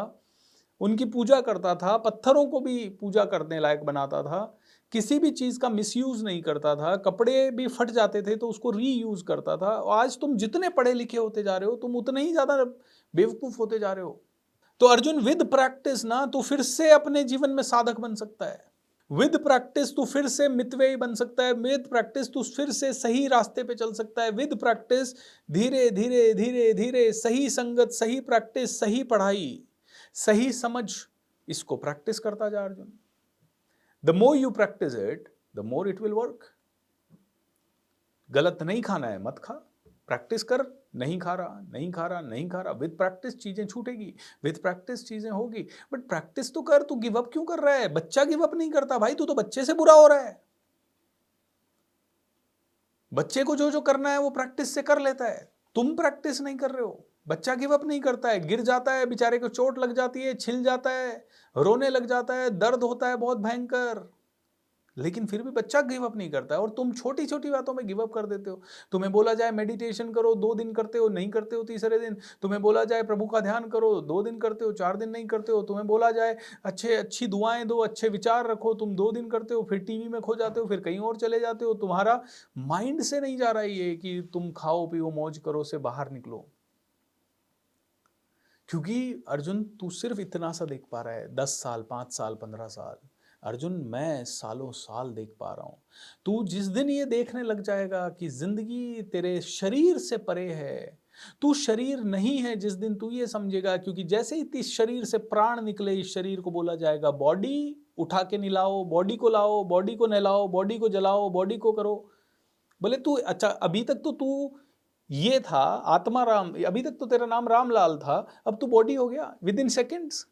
उनकी पूजा करता था, पत्थरों को भी पूजा करने लायक बनाता था, किसी भी चीज का मिसयूज नहीं करता था, कपड़े भी फट जाते थे तो उसको रीयूज करता था। आज तुम जितने पढ़े लिखे होते जा रहे हो तुम उतने ही ज्यादा बेवकूफ होते जा रहे हो। तो अर्जुन विद प्रैक्टिस ना तू फिर से अपने जीवन में साधक बन सकता है। विद प्रैक्टिस तू फिर से मितव्ययी बन सकता है। विद प्रैक्टिस तू फिर से सही रास्ते पे चल सकता है। विद प्रैक्टिस धीरे धीरे धीरे धीरे सही संगत, सही प्रैक्टिस, सही पढ़ाई, सही समझ, इसको प्रैक्टिस करता जा Arjun. The more you practice it the more it will work. गलत नहीं खाना है मत खा, प्रैक्टिस कर, नहीं खा रहा नहीं खा रहा नहीं खा रहा, विद प्रैक्टिस चीजें छूटेगी, विद प्रैक्टिस चीजें होगी। बट प्रैक्टिस तो कर, तू गिव अप क्यों कर रहा है? बच्चा गिव अप नहीं करता भाई, तू तो बच्चे से बुरा हो रहा है। बच्चे को जो जो करना है वो प्रैक्टिस से कर लेता है, तुम प्रैक्टिस नहीं कर रहे हो। बच्चा गिव अप नहीं करता है, गिर जाता है, बेचारे को चोट लग जाती है, छिल जाता है, रोने लग जाता है, दर्द होता है बहुत भयंकर, लेकिन फिर भी बच्चा गिव अप नहीं करता है। और तुम छोटी छोटी बातों में गिव अप कर देते हो। तुम्हें बोला जाए मेडिटेशन करो, 2 दिन करते हो, नहीं करते हो तीसरे दिन। तुम्हें बोला जाए प्रभु का ध्यान करो, 2 दिन करते हो, 4 दिन नहीं करते हो। तुम्हें बोला जाए अच्छी दुआएं दो, अच्छे विचार रखो, तुम 2 दिन करते हो, फिर टीवी में खो जाते हो, फिर कहीं और चले जाते हो। तुम्हारा माइंड से नहीं जा रहा है ये कि तुम खाओ पियो मौज करो से बाहर निकलो। क्योंकि अर्जुन तू सिर्फ इतना सा देख पा रहा है, 10 साल, 5 साल, 15 साल। अर्जुन मैं सालों साल देख पा रहा हूं। तू जिस दिन ये देखने लग जाएगा कि जिंदगी तेरे शरीर से परे है, तू शरीर नहीं है, जिस दिन तू ये समझेगा, क्योंकि जैसे ही इस शरीर से प्राण निकले, इस शरीर को बोला जाएगा बॉडी उठा के नहलाओ, बॉडी को लाओ, बॉडी को नहलाओ, बॉडी को जलाओ, बॉडी को करो। बोले तू अच्छा अभी तक तो तू ये था आत्मा राम, अभी तक तो तेरा नाम रामलाल था, अब तू बॉडी हो गया विद इन सेकेंड्स।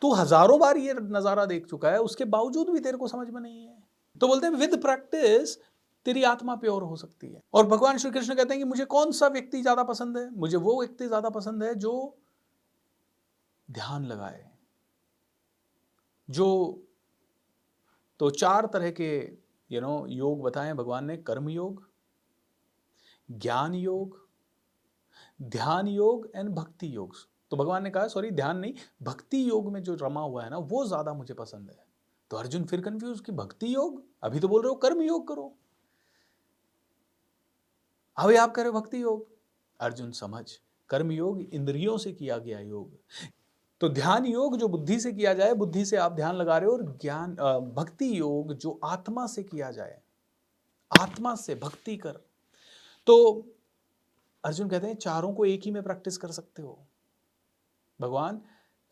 तू हजारों बार ये नजारा देख चुका है, उसके बावजूद भी तेरे को समझ में नहीं है। तो बोलते हैं विद प्रैक्टिस तेरी आत्मा प्योर हो सकती है। और भगवान श्री कृष्ण कहते हैं कि मुझे कौन सा व्यक्ति ज्यादा पसंद है? मुझे वो व्यक्ति ज्यादा पसंद है जो ध्यान लगाए, जो तो 4 तरह के योग बताएं भगवान ने। कर्म योग, ज्ञान योग, ध्यान योग एंड भक्ति योग। तो भगवान ने कहा सॉरी ध्यान नहीं, भक्ति योग में जो रमा हुआ है ना वो ज्यादा मुझे पसंद है। तो अर्जुन फिर कंफ्यूज कि भक्ति योग, अभी तो बोल रहे हो कर्म योग करो, अभी आप कह रहे हो भक्ति योग। अर्जुन समझ, कर्म योग इंद्रियों से किया गया योग, तो ध्यान योग जो बुद्धि से किया जाए, बुद्धि से आप ध्यान लगा रहे हो, और ज्ञान भक्ति योग जो आत्मा से किया जाए, आत्मा से भक्ति कर। तो अर्जुन कहते हैं चारों को एक ही में प्रैक्टिस कर सकते हो। भगवान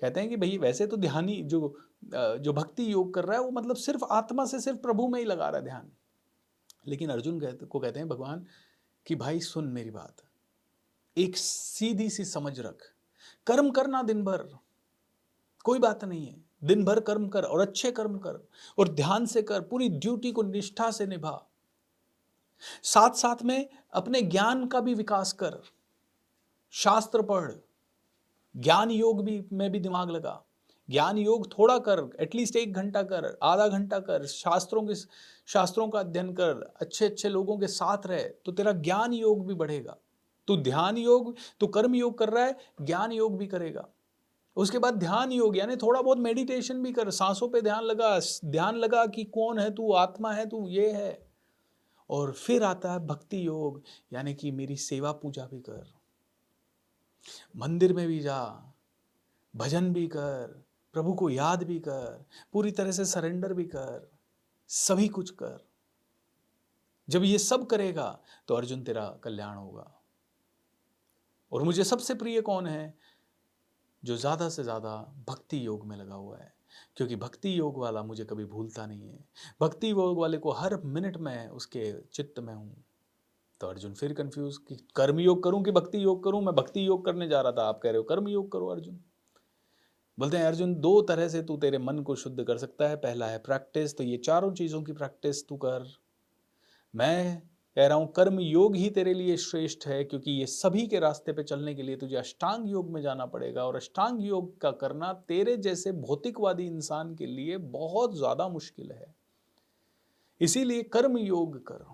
कहते हैं कि भाई वैसे तो ध्यानी जो भक्ति योग कर रहा है वो मतलब सिर्फ आत्मा से, सिर्फ प्रभु में ही लगा रहा है ध्यान। लेकिन अर्जुन कहते हैं भगवान कि भाई सुन मेरी बात, एक सीधी सी समझ रख, कर्म करना दिन भर कोई बात नहीं है, दिन भर कर्म कर और अच्छे कर्म कर और ध्यान से कर, पूरी ड्यूटी को निष्ठा से निभा, साथ साथ में अपने ज्ञान का भी विकास कर, शास्त्र पढ़, ज्ञान योग भी में भी दिमाग लगा, ज्ञान योग थोड़ा कर, एटलीस्ट 1 घंटा कर, आधा घंटा कर, शास्त्रों का अध्ययन कर, अच्छे अच्छे लोगों के साथ रहे, तो तेरा ज्ञान योग भी बढ़ेगा। तू ध्यान योग, तू कर्म योग कर रहा है, ज्ञान योग भी करेगा। उसके बाद ध्यान योग यानी थोड़ा बहुत मेडिटेशन भी कर, सांसों पे ध्यान लगा कि कौन है तू, आत्मा है तू, ये है। और फिर आता है भक्ति योग, यानी कि मेरी सेवा पूजा भी कर, मंदिर में भी जा, भजन भी कर, प्रभु को याद भी कर, पूरी तरह से सरेंडर भी कर, सभी कुछ कर। जब ये सब करेगा तो अर्जुन तेरा कल्याण होगा। और मुझे सबसे प्रिय कौन है? जो ज्यादा से ज्यादा भक्ति योग में लगा हुआ है, क्योंकि भक्ति योग वाला मुझे कभी भूलता नहीं है। भक्ति योग वाले को हर मिनट में उसके चित्त में हूं। तो अर्जुन फिर कंफ्यूज कि कर्म योग करूं कि भक्ति योग करूं? मैं भक्ति योग करने जा रहा था, आप कह रहे हो कर्म योग करो। अर्जुन बोलते हैं अर्जुन 2 तरह से तू तेरे मन को शुद्ध कर सकता है। पहला है प्रैक्टिस, तो ये चारों चीजों की प्रैक्टिस तू कर। मैं कह रहा हूं कर्म योग ही तेरे लिए श्रेष्ठ है, क्योंकि ये सभी के रास्ते पे चलने के लिए तुझे अष्टांग योग में जाना पड़ेगा, और अष्टांग योग का करना तेरे जैसे भौतिकवादी इंसान के लिए बहुत ज्यादा मुश्किल है। इसीलिए कर्म योग कर,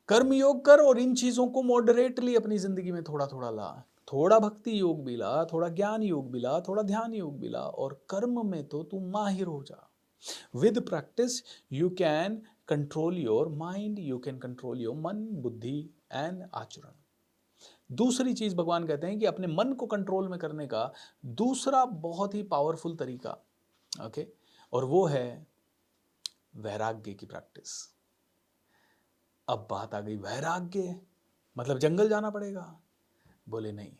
कर्म योग कर, और इन चीजों को मॉडरेटली अपनी जिंदगी में थोड़ा थोड़ा ला। थोड़ा भक्ति योग भी ला, थोड़ा ज्ञान योग भी ला, थोड़ा ध्यान योग भी ला, और कर्म में तो तू माहिर हो जा। With practice you can control your mind, you can control your मन, बुद्धि एंड आचरण। दूसरी चीज भगवान कहते हैं कि अपने मन को कंट्रोल में करने का दूसरा बहुत ही पावरफुल तरीका, ओके, और वो है वैराग्य की प्रैक्टिस। अब बात आ गई, वैराग्य मतलब जंगल जाना पड़ेगा? बोले नहीं,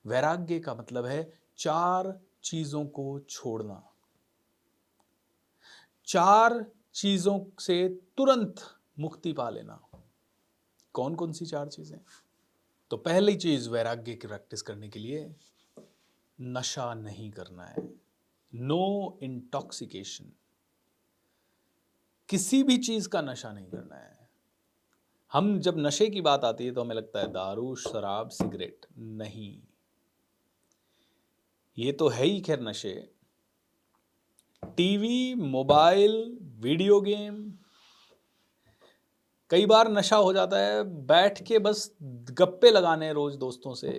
वैराग्य का मतलब है 4 चीजों को छोड़ना, 4 चीजों से तुरंत मुक्ति पा लेना। कौन कौन सी 4 चीजें? तो पहली चीज वैराग्य की प्रैक्टिस करने के लिए नशा नहीं करना है, नो इंटॉक्सिकेशन, किसी भी चीज का नशा नहीं करना है। हम जब नशे की बात आती है तो हमें लगता है दारू, शराब, सिगरेट, नहीं, ये तो है ही खैर नशे। टीवी, मोबाइल, वीडियो गेम, कई बार नशा हो जाता है बैठ के बस गप्पे लगाने रोज दोस्तों से,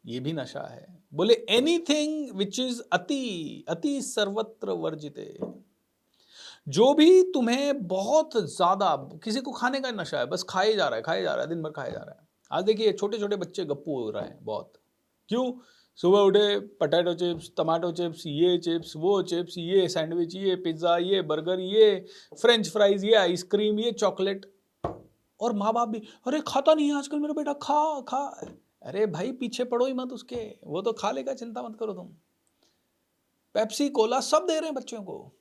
ये भी नशा है। बोले एनीथिंग विच इज अति, अति सर्वत्र वर्जिते, जो भी तुम्हें बहुत ज्यादा, किसी को खाने का नशा है, बस खाए जा रहा है, खाए जा रहा है, दिन भर खाए जा रहा है। आज देखिए छोटे छोटे बच्चे गप्पू हो रहे हैं बहुत, क्यों? सुबह उठे पोटैटो चिप्स, टमाटो चिप्स, ये चिप्स, वो चिप्स, ये सैंडविच, ये पिज्जा, ये बर्गर, ये फ्रेंच फ्राइज, ये आइसक्रीम, ये चॉकलेट। और माँ बाप भी, अरे खाता नहीं है आजकल मेरा बेटा, खा खा। अरे भाई पीछे पड़ो ही मत उसके, वो तो खा लेगा, चिंता मत करो तुम। पेप्सी कोला सब दे रहे हैं बच्चों को,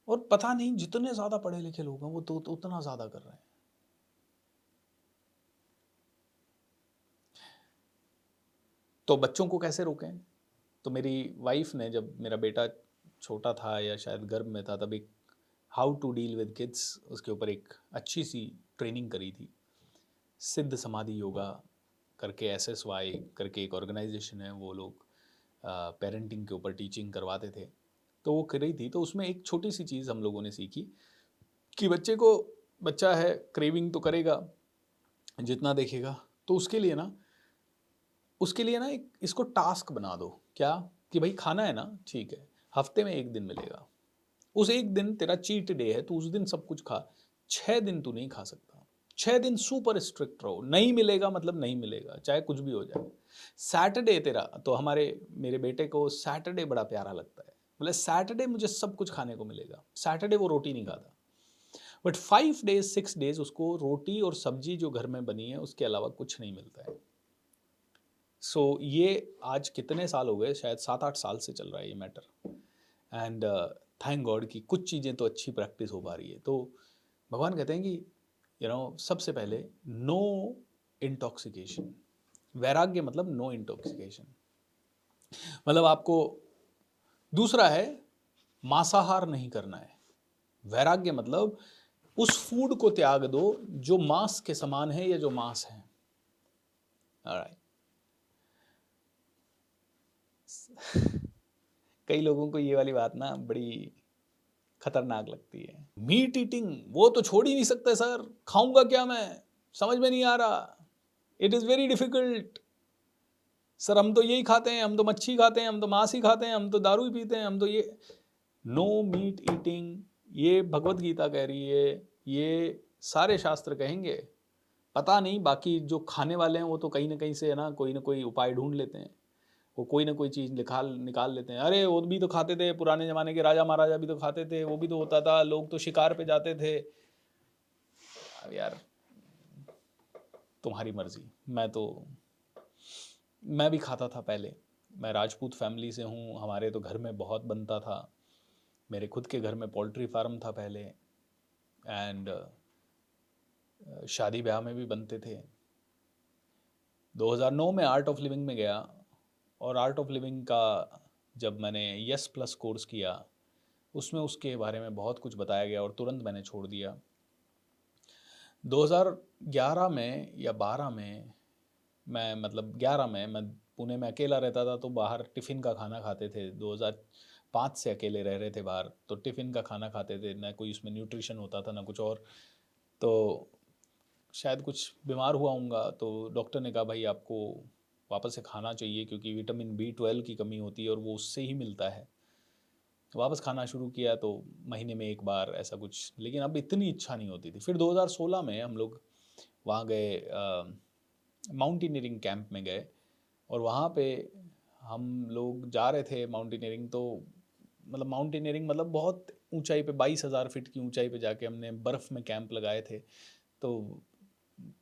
और पता नहीं जितने ज्यादा पढ़े लिखे लोग हैं वो तो उतना ज्यादा कर रहे हैं। तो बच्चों को कैसे रोकें? तो मेरी वाइफ ने, जब मेरा बेटा छोटा था या शायद गर्भ में था, तब एक how to deal with kids उसके ऊपर एक अच्छी सी ट्रेनिंग करी थी। सिद्ध समाधि योगा करके, SSY करके एक ऑर्गेनाइजेशन है, वो लोग पेरेंटिंग के ऊपर टीचिंग करवाते थे। तो वो कर रही थी, तो उसमें एक छोटी सी चीज़ हम लोगों ने सीखी कि बच्चा है, क्रेविंग तो करेगा जितना देखेगा, तो उसके लिए ना एक इसको टास्क बना दो। क्या? कि भाई खाना है ना, ठीक है, हफ्ते में 1 दिन मिलेगा, उस 1 दिन तेरा चीट डे है, तो उस दिन सब कुछ खा। 6 दिन तू नहीं खा सकता, 6 दिन सुपर स्ट्रिक्ट रहो, नहीं मिलेगा मतलब नहीं मिलेगा, चाहे कुछ भी हो जाए। सैटरडे तेरा, तो मेरे बेटे को सैटरडे बड़ा प्यारा लगता है, बोले सैटरडे मुझे सब कुछ खाने को मिलेगा। सैटरडे वो रोटी नहीं खाता, बट 5 डेज 6 डेज उसको रोटी और सब्जी जो घर में बनी है उसके अलावा कुछ नहीं मिलता है। ये आज कितने साल हो गए, शायद 7-8 साल से चल रहा है ये मैटर, एंड थैंक गॉड कि कुछ चीज़ें तो अच्छी प्रैक्टिस हो पा रही है। तो भगवान कहते हैं कि सबसे पहले नो इंटॉक्सिकेशन, वैराग्य मतलब नो इंटॉक्सिकेशन, मतलब आपको, दूसरा है मांसाहार नहीं करना है। वैराग्य मतलब उस फूड को त्याग दो जो मांस के समान है या जो मांस है। ऑलराइट। कई लोगों को ये वाली बात ना बड़ी खतरनाक लगती है। मीट ईटिंग वो तो छोड़ ही नहीं सकते सर, खाऊंगा क्या मैं, समझ में नहीं आ रहा, it is very difficult sir, हम तो यही खाते हैं, हम तो मच्छी खाते हैं, हम तो मांस ही खाते हैं, हम तो दारू ही पीते हैं, हम तो ये। नो मीट ईटिंग, ये भगवत गीता कह रही है, ये सारे शास्त्र कहेंगे। पता नहीं बाकी जो खाने वाले हैं वो तो कहीं ना कहीं से है ना कोई उपाय ढूंढ लेते हैं, वो कोई ना कोई चीज़ निकाल लेते हैं। अरे वो भी तो खाते थे, पुराने ज़माने के राजा महाराजा भी तो खाते थे, वो भी तो होता था, लोग तो शिकार पे जाते थे। अब यार तुम्हारी मर्जी, मैं भी खाता था पहले, मैं राजपूत फैमिली से हूँ, हमारे तो घर में बहुत बनता था, मेरे खुद के घर में पोल्ट्री फार्म था पहले, एंड शादी ब्याह में भी बनते थे। 2009 में आर्ट ऑफ लिविंग में गया, और आर्ट ऑफ लिविंग का जब मैंने यस प्लस कोर्स किया, उसमें उसके बारे में बहुत कुछ बताया गया और तुरंत मैंने छोड़ दिया। 2011 में या 12 में, मैं मतलब 11 में मैं पुणे में अकेला रहता था, तो बाहर टिफ़िन का खाना खाते थे। 2005 से अकेले रह रहे थे बाहर, तो टिफ़िन का खाना खाते थे, ना कोई उसमें न्यूट्रिशन होता था ना कुछ और। तो शायद कुछ बीमार हुआ हूँगा, तो डॉक्टर ने कहा भाई आपको वापस से खाना चाहिए, क्योंकि विटामिन B12 की कमी होती है और वो उससे ही मिलता है। वापस खाना शुरू किया तो महीने में एक बार ऐसा कुछ, लेकिन अब इतनी इच्छा नहीं होती थी। फिर 2016 में हम लोग वहाँ गए, माउंटेनियरिंग कैंप में गए, और वहाँ पे हम लोग जा रहे थे माउंटेनियरिंग। तो मतलब माउंटेनियरिंग मतलब बहुत ऊंचाई पे, 22,000 फीट की ऊंचाई पे जाके हमने बर्फ़ में कैंप लगाए थे। तो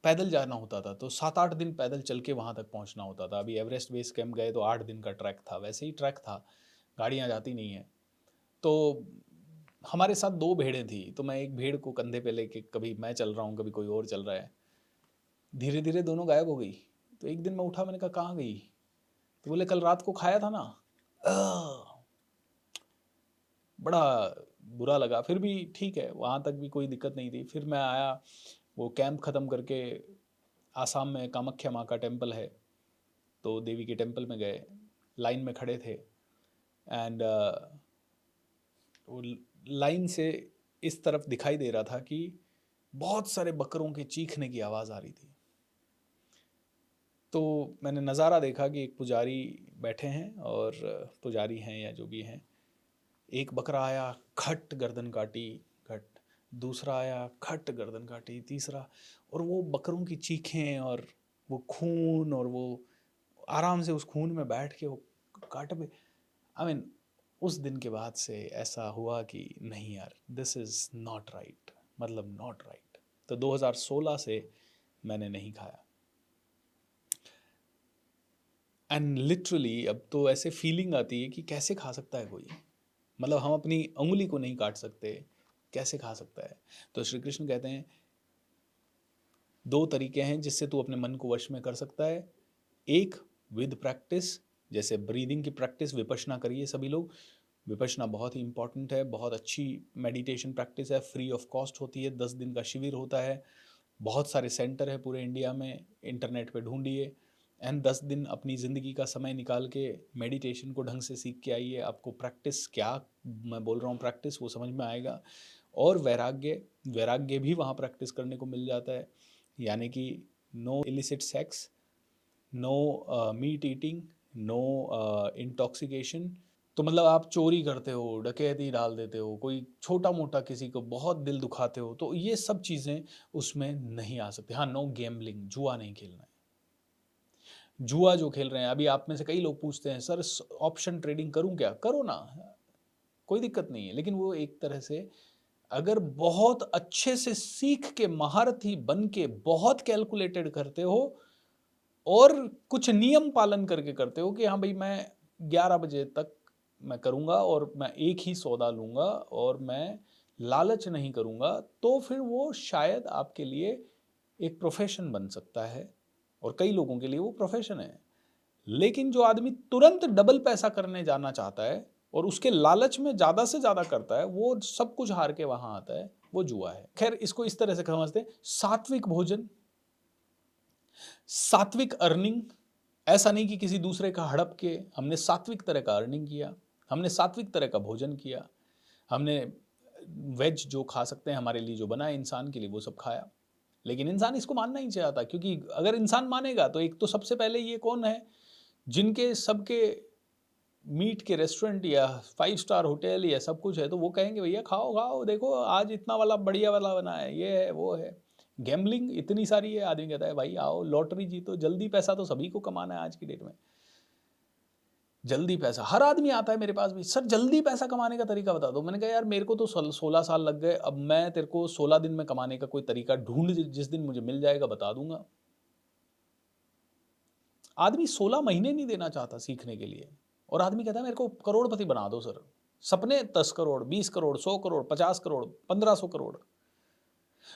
पैदल जाना होता था, तो 7-8 दिन पैदल चल के वहाँ तक पहुँचना होता था। अभी एवरेस्ट बेस कैंप गए तो 8 दिन का ट्रैक था, वैसे ही ट्रैक था, गाड़ियाँ जाती नहीं हैं। तो हमारे साथ 2 भेड़ें थी, तो मैं एक भेड़ को कंधे पे लेके, कभी मैं चल रहा हूँ कभी कोई और चल रहा है। धीरे धीरे दोनों गायब हो गई। तो एक दिन मैं उठा, मैंने कहा कहाँ गई? तो बोले कल रात को खाया था ना। बड़ा बुरा लगा। फिर भी ठीक है, वहाँ तक भी कोई दिक्कत नहीं थी। फिर मैं आया, वो कैंप ख़त्म करके आसाम में कामाख्या माँ का टेम्पल है, तो देवी के टेम्पल में गए, लाइन में खड़े थे। एंड वो लाइन से इस तरफ दिखाई दे रहा था कि बहुत सारे बकरों के चीखने की आवाज़ आ रही थी। तो मैंने नज़ारा देखा कि एक पुजारी बैठे हैं, और पुजारी हैं या जो भी हैं, एक बकरा आया, खट गर्दन काटी, खट, दूसरा आया, खट गर्दन काटी, तीसरा, और वो बकरों की चीखें और वो खून, और वो आराम से उस खून में बैठ के वो काट पे। आई मीन उस दिन के बाद से ऐसा हुआ कि नहीं यार, दिस इज़ नॉट राइट, मतलब नॉट राइट। तो 2016 से मैंने नहीं खाया। एंड लिटरली अब तो ऐसे फीलिंग आती है कि कैसे खा सकता है कोई, मतलब हम अपनी उंगली को नहीं काट सकते, कैसे खा सकता है? तो श्री कृष्ण कहते हैं 2 तरीके हैं जिससे तू अपने मन को वश में कर सकता है। एक, विद प्रैक्टिस, जैसे ब्रीदिंग की प्रैक्टिस, विपश्यना करिए सभी लोग। विपश्यना बहुत ही इंपॉर्टेंट है, बहुत अच्छी मेडिटेशन प्रैक्टिस है, फ्री ऑफ कॉस्ट होती है, 10 दिन का शिविर होता है, बहुत सारे सेंटर है पूरे इंडिया में, इंटरनेट पे ढूंढिए। एंड 10 दिन अपनी ज़िंदगी का समय निकाल के मेडिटेशन को ढंग से सीख के आइए। आपको प्रैक्टिस, क्या मैं बोल रहा हूँ प्रैक्टिस, वो समझ में आएगा। और वैराग्य, वैराग्य भी वहाँ प्रैक्टिस करने को मिल जाता है, यानी कि no illicit sex, no meat eating, no intoxication. तो मतलब आप चोरी करते हो, डकैती डाल देते हो, कोई छोटा मोटा किसी को बहुत दिल दुखाते हो, तो ये सब चीज़ें उसमें नहीं आ सकती। हाँ, नो गैम्बलिंग, जुआ नहीं खेलना है। जुआ जो खेल रहे हैं, अभी आप में से कई लोग पूछते हैं सर ऑप्शन ट्रेडिंग करूं क्या? करो ना, कोई दिक्कत नहीं है, लेकिन वो एक तरह से अगर बहुत अच्छे से सीख के महारथी बन के बहुत कैलकुलेटेड करते हो और कुछ नियम पालन करके करते हो कि हाँ भाई मैं 11 बजे तक मैं करूँगा और मैं एक ही सौदा लूँगा और मैं लालच नहीं करूँगा, तो फिर वो शायद आपके लिए एक प्रोफेशन बन सकता है, और कई लोगों के लिए वो प्रोफेशन है। लेकिन जो आदमी तुरंत डबल पैसा करने जाना चाहता है और उसके लालच में ज़्यादा से ज़्यादा करता है, वो सब कुछ हार के वहाँ आता है, वो जुआ है। खैर, इसको इस तरह से समझते हैं, सात्विक भोजन, सात्विक अर्निंग। ऐसा नहीं कि किसी दूसरे का हड़प के, हमने सात्विक तरह का अर्निंग किया, हमने सात्विक तरह का भोजन किया, हमने वेज जो खा सकते हैं हमारे लिए जो बना है इंसान के लिए, वो सब खाया। लेकिन इंसान इसको मानना ही चाहता, क्योंकि अगर इंसान मानेगा तो एक तो सबसे पहले ये कौन है जिनके सबके मीट के रेस्टोरेंट या 5 स्टार होटल या सब कुछ है, तो वो कहेंगे भैया खाओ खाओ, देखो आज इतना वाला बढ़िया वाला बना है, ये है वो है। गैम्बलिंग इतनी सारी है, आदमी कहता है भाई आओ लॉटरी जीतो, जल्दी पैसा तो सभी को कमाना है आज की डेट में। जल्दी पैसा, हर आदमी आता है मेरे पास भी, सर जल्दी पैसा कमाने का तरीका बता दो। मैंने कहा यार मेरे को तो 16 साल लग गए, अब मैं तेरे को 16 दिन में कमाने का कोई तरीका ढूंढ, जिस दिन मुझे मिल जाएगा बता दूंगा। आदमी 16 महीने नहीं देना चाहता सीखने के लिए, और आदमी कहता है मेरे को करोड़पति बना दो सर। सपने 10 करोड़, 20 करोड़, 100 करोड़, 50 करोड़, 1500 करोड़।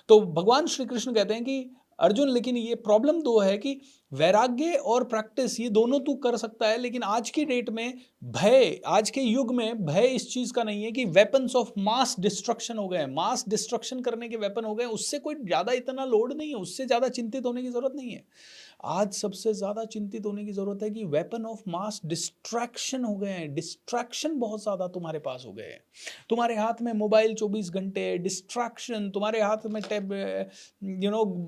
तो भगवान श्री कृष्ण कहते हैं कि अर्जुन, लेकिन ये प्रॉब्लम दो है कि वैराग्य और प्रैक्टिस ये दोनों तू कर सकता है, लेकिन आज की डेट में भय, आज के युग में भय इस चीज का नहीं है कि वेपन्स ऑफ मास डिस्ट्रक्शन हो गए, मास डिस्ट्रक्शन करने के वेपन हो गए, उससे कोई ज्यादा इतना लोड नहीं है, उससे ज्यादा चिंतित होने की जरूरत नहीं है। आज सबसे ज्यादा चिंतित होने की जरूरत है कि वेपन ऑफ मास डिस्ट्रैक्शन हो गए हैं, डिस्ट्रैक्शन बहुत ज्यादा तुम्हारे पास हो गए हैं। तुम्हारे हाथ में मोबाइल 24 घंटे, डिस्ट्रैक्शन तुम्हारे हाथ में टैब,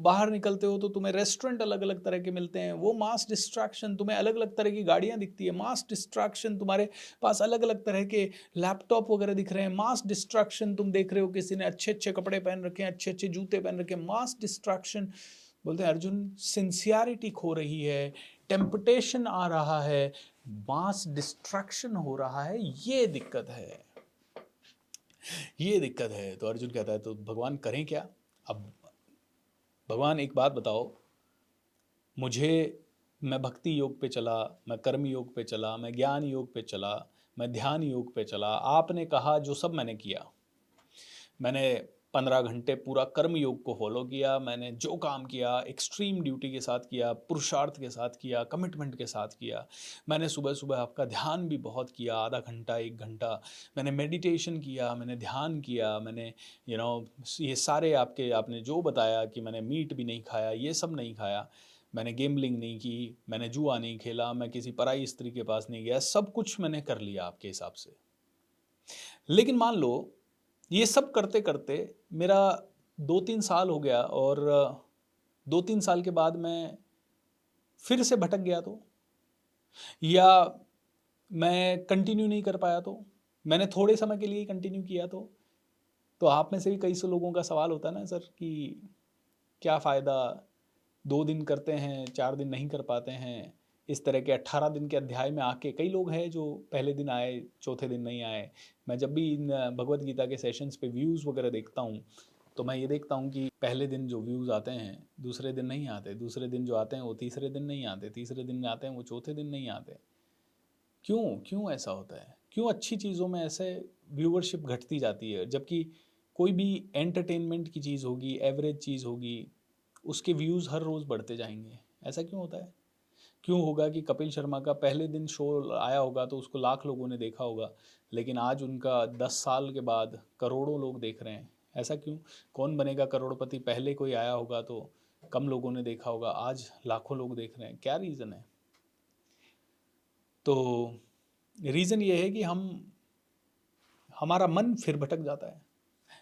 बाहर निकलते हो तो तुम्हें रेस्टोरेंट अलग अलग तरह के मिलते हैं, वो मास डिस्ट्रैक्शन, तुम्हें अलग अलग तरह की गाड़ियां दिखती है, मास डिस्ट्रैक्शन, तुम्हारे पास अलग अलग तरह के लैपटॉप वगैरह दिख रहे हैं, मास डिस्ट्रैक्शन, तुम देख रहे हो किसी ने अच्छे अच्छे कपड़े पहन रखे हैं, अच्छे अच्छे जूते पहन रखे हैं, मास डिस्ट्रैक्शन। बोलते हैं अर्जुन, सिंसियरिटी खो रही है, टेम्पटेशन आ रहा है, मास डिस्ट्रैक्शन हो रहा है, ये दिक्कत है, ये दिक्कत है। तो अर्जुन कहता है तो भगवान करें क्या? अब भगवान एक बात बताओ मुझे, मैं भक्ति योग पे चला, मैं कर्म योग पे चला, मैं ज्ञान योग पे चला, मैं ध्यान योग पे चला, आपने कहा जो सब मैंने किया, मैंने 15 घंटे पूरा कर्म योग को फॉलो किया, मैंने जो काम किया एक्सट्रीम ड्यूटी के साथ किया, पुरुषार्थ के साथ किया, कमिटमेंट के साथ किया, मैंने सुबह सुबह आपका ध्यान भी बहुत किया, आधा घंटा 1 घंटा, मैंने मेडिटेशन किया, मैंने ध्यान किया, मैंने ये सारे आपने जो बताया कि मैंने मीट भी नहीं खाया, ये सब नहीं खाया, मैंने गेमलिंग नहीं की, मैंने जुआ नहीं खेला, मैं किसी पराई स्त्री के पास नहीं गया, सब कुछ मैंने कर लिया आपके हिसाब से। लेकिन मान लो ये सब करते करते मेरा 2-3 साल हो गया और 2-3 साल के बाद मैं फिर से भटक गया तो, या मैं कंटिन्यू नहीं कर पाया तो, मैंने थोड़े समय के लिए कंटिन्यू किया तो आप में से भी कई सौ लोगों का सवाल होता है ना सर कि क्या फ़ायदा, 2 दिन करते हैं 4 दिन नहीं कर पाते हैं, इस तरह के 18 दिन के अध्याय में आके कई लोग हैं जो पहले दिन आए चौथे दिन नहीं आए। मैं जब भी इन भगवत गीता के सेशंस पे व्यूज़ वगैरह देखता हूँ तो मैं ये देखता हूँ कि पहले दिन जो व्यूज़ आते हैं दूसरे दिन नहीं आते, दूसरे दिन जो आते हैं वो तीसरे दिन नहीं आते, तीसरे दिन आते हैं वो चौथे दिन नहीं आते। क्यों क्यों ऐसा होता है? क्यों अच्छी चीज़ों में ऐसे व्यूअरशिप घटती जाती है, जबकि कोई भी एंटरटेनमेंट की चीज़ होगी, एवरेज चीज़ होगी, उसके व्यूज़ हर रोज़ बढ़ते जाएंगे? ऐसा क्यों होता है? क्यों होगा कि कपिल शर्मा का पहले दिन शो आया होगा तो उसको लाख लोगों ने देखा होगा, लेकिन आज उनका 10 साल के बाद करोड़ों लोग देख रहे हैं? ऐसा क्यों? कौन बनेगा करोड़पति, पहले कोई आया होगा तो कम लोगों ने देखा होगा, आज लाखों लोग देख रहे हैं, क्या रीज़न है? तो रीज़न ये है कि हमारा मन फिर भटक जाता है,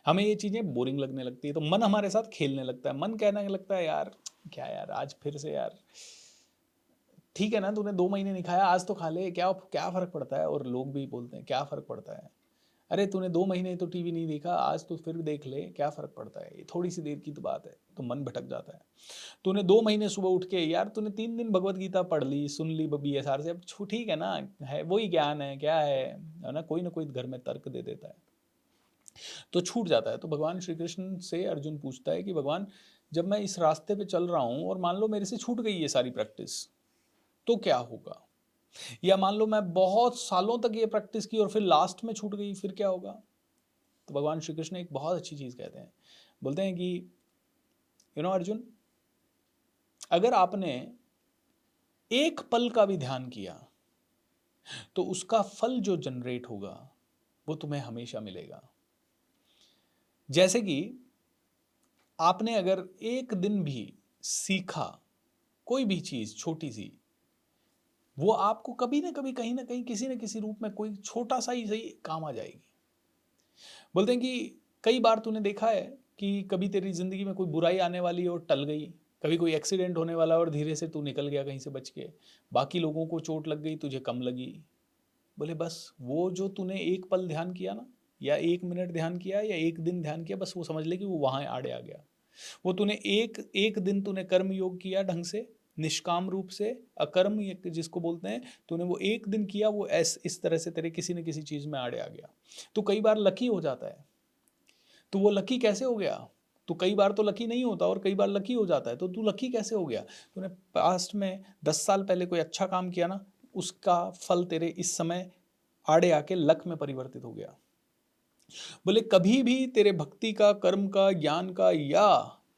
हमें ये चीज़ें बोरिंग लगने लगती है, तो मन हमारे साथ खेलने लगता है, मन कहने लगता है यार क्या यार आज फिर से यार, ठीक है ना, तूने 2 महीने नहीं खाया, आज तो खा ले, क्या क्या फ़र्क पड़ता है? और लोग भी बोलते हैं क्या फ़र्क पड़ता है, अरे तूने 2 महीने तो टीवी नहीं देखा, आज तो फिर देख ले, क्या फ़र्क पड़ता है, ये थोड़ी सी देर की तो बात है। तो मन भटक जाता है। तूने 2 महीने सुबह उठ के यार, तूने 3 दिन भगवत गीता पढ़ ली, सुन ली BSR से, अब ठीक है ना, है वही ज्ञान है, क्या है ना, कोई घर में तर्क दे देता है तो छूट जाता है। तो भगवान श्री कृष्ण से अर्जुन पूछता है कि भगवान, जब मैं इस रास्ते पे चल रहा हूँ और मान लो मेरे से छूट गई ये सारी प्रैक्टिस तो क्या होगा? या मान लो मैं बहुत सालों तक ये प्रैक्टिस की और फिर लास्ट में छूट गई, फिर क्या होगा? तो भगवान श्री कृष्ण एक बहुत अच्छी चीज कहते हैं, बोलते हैं कि अर्जुन, अगर आपने एक पल का भी ध्यान किया तो उसका फल जो जनरेट होगा वो तुम्हें हमेशा मिलेगा। जैसे कि आपने अगर एक दिन भी सीखा कोई भी चीज छोटी सी, वो आपको कभी ना कभी कहीं ना कहीं किसी न किसी रूप में कोई छोटा सा ही सही काम आ जाएगी। बोलते हैं कि कई बार तूने देखा है कि कभी तेरी जिंदगी में कोई बुराई आने वाली और टल गई, कभी कोई एक्सीडेंट होने वाला और धीरे से तू निकल गया कहीं से बच के, बाकी लोगों को चोट लग गई, तुझे कम लगी। बोले बस वो जो तूने एक पल ध्यान किया ना, या 1 मिनट ध्यान किया, या एक दिन ध्यान किया, बस वो समझ ले कि वो वहां आड़े आ गया। वो तूने एक एक दिन तूने कर्म योग किया ढंग से, निष्काम रूप से, अकर्म जिसको बोलते हैं, तूने वो एक दिन किया, वो इस तरह से तेरे किसी न किसी चीज में आड़े आ गया। तो कई बार लकी हो जाता है। तो वो लकी कैसे हो गया? तो कई बार तो लकी नहीं होता और कई बार लकी हो जाता है, तो तू लकी कैसे हो गया? तूने पास्ट में 10 साल पहले कोई अच्छा काम किया ना, उसका फल तेरे इस समय आड़े आके लक में परिवर्तित हो गया। बोले कभी भी तेरे भक्ति का, कर्म का, ज्ञान का या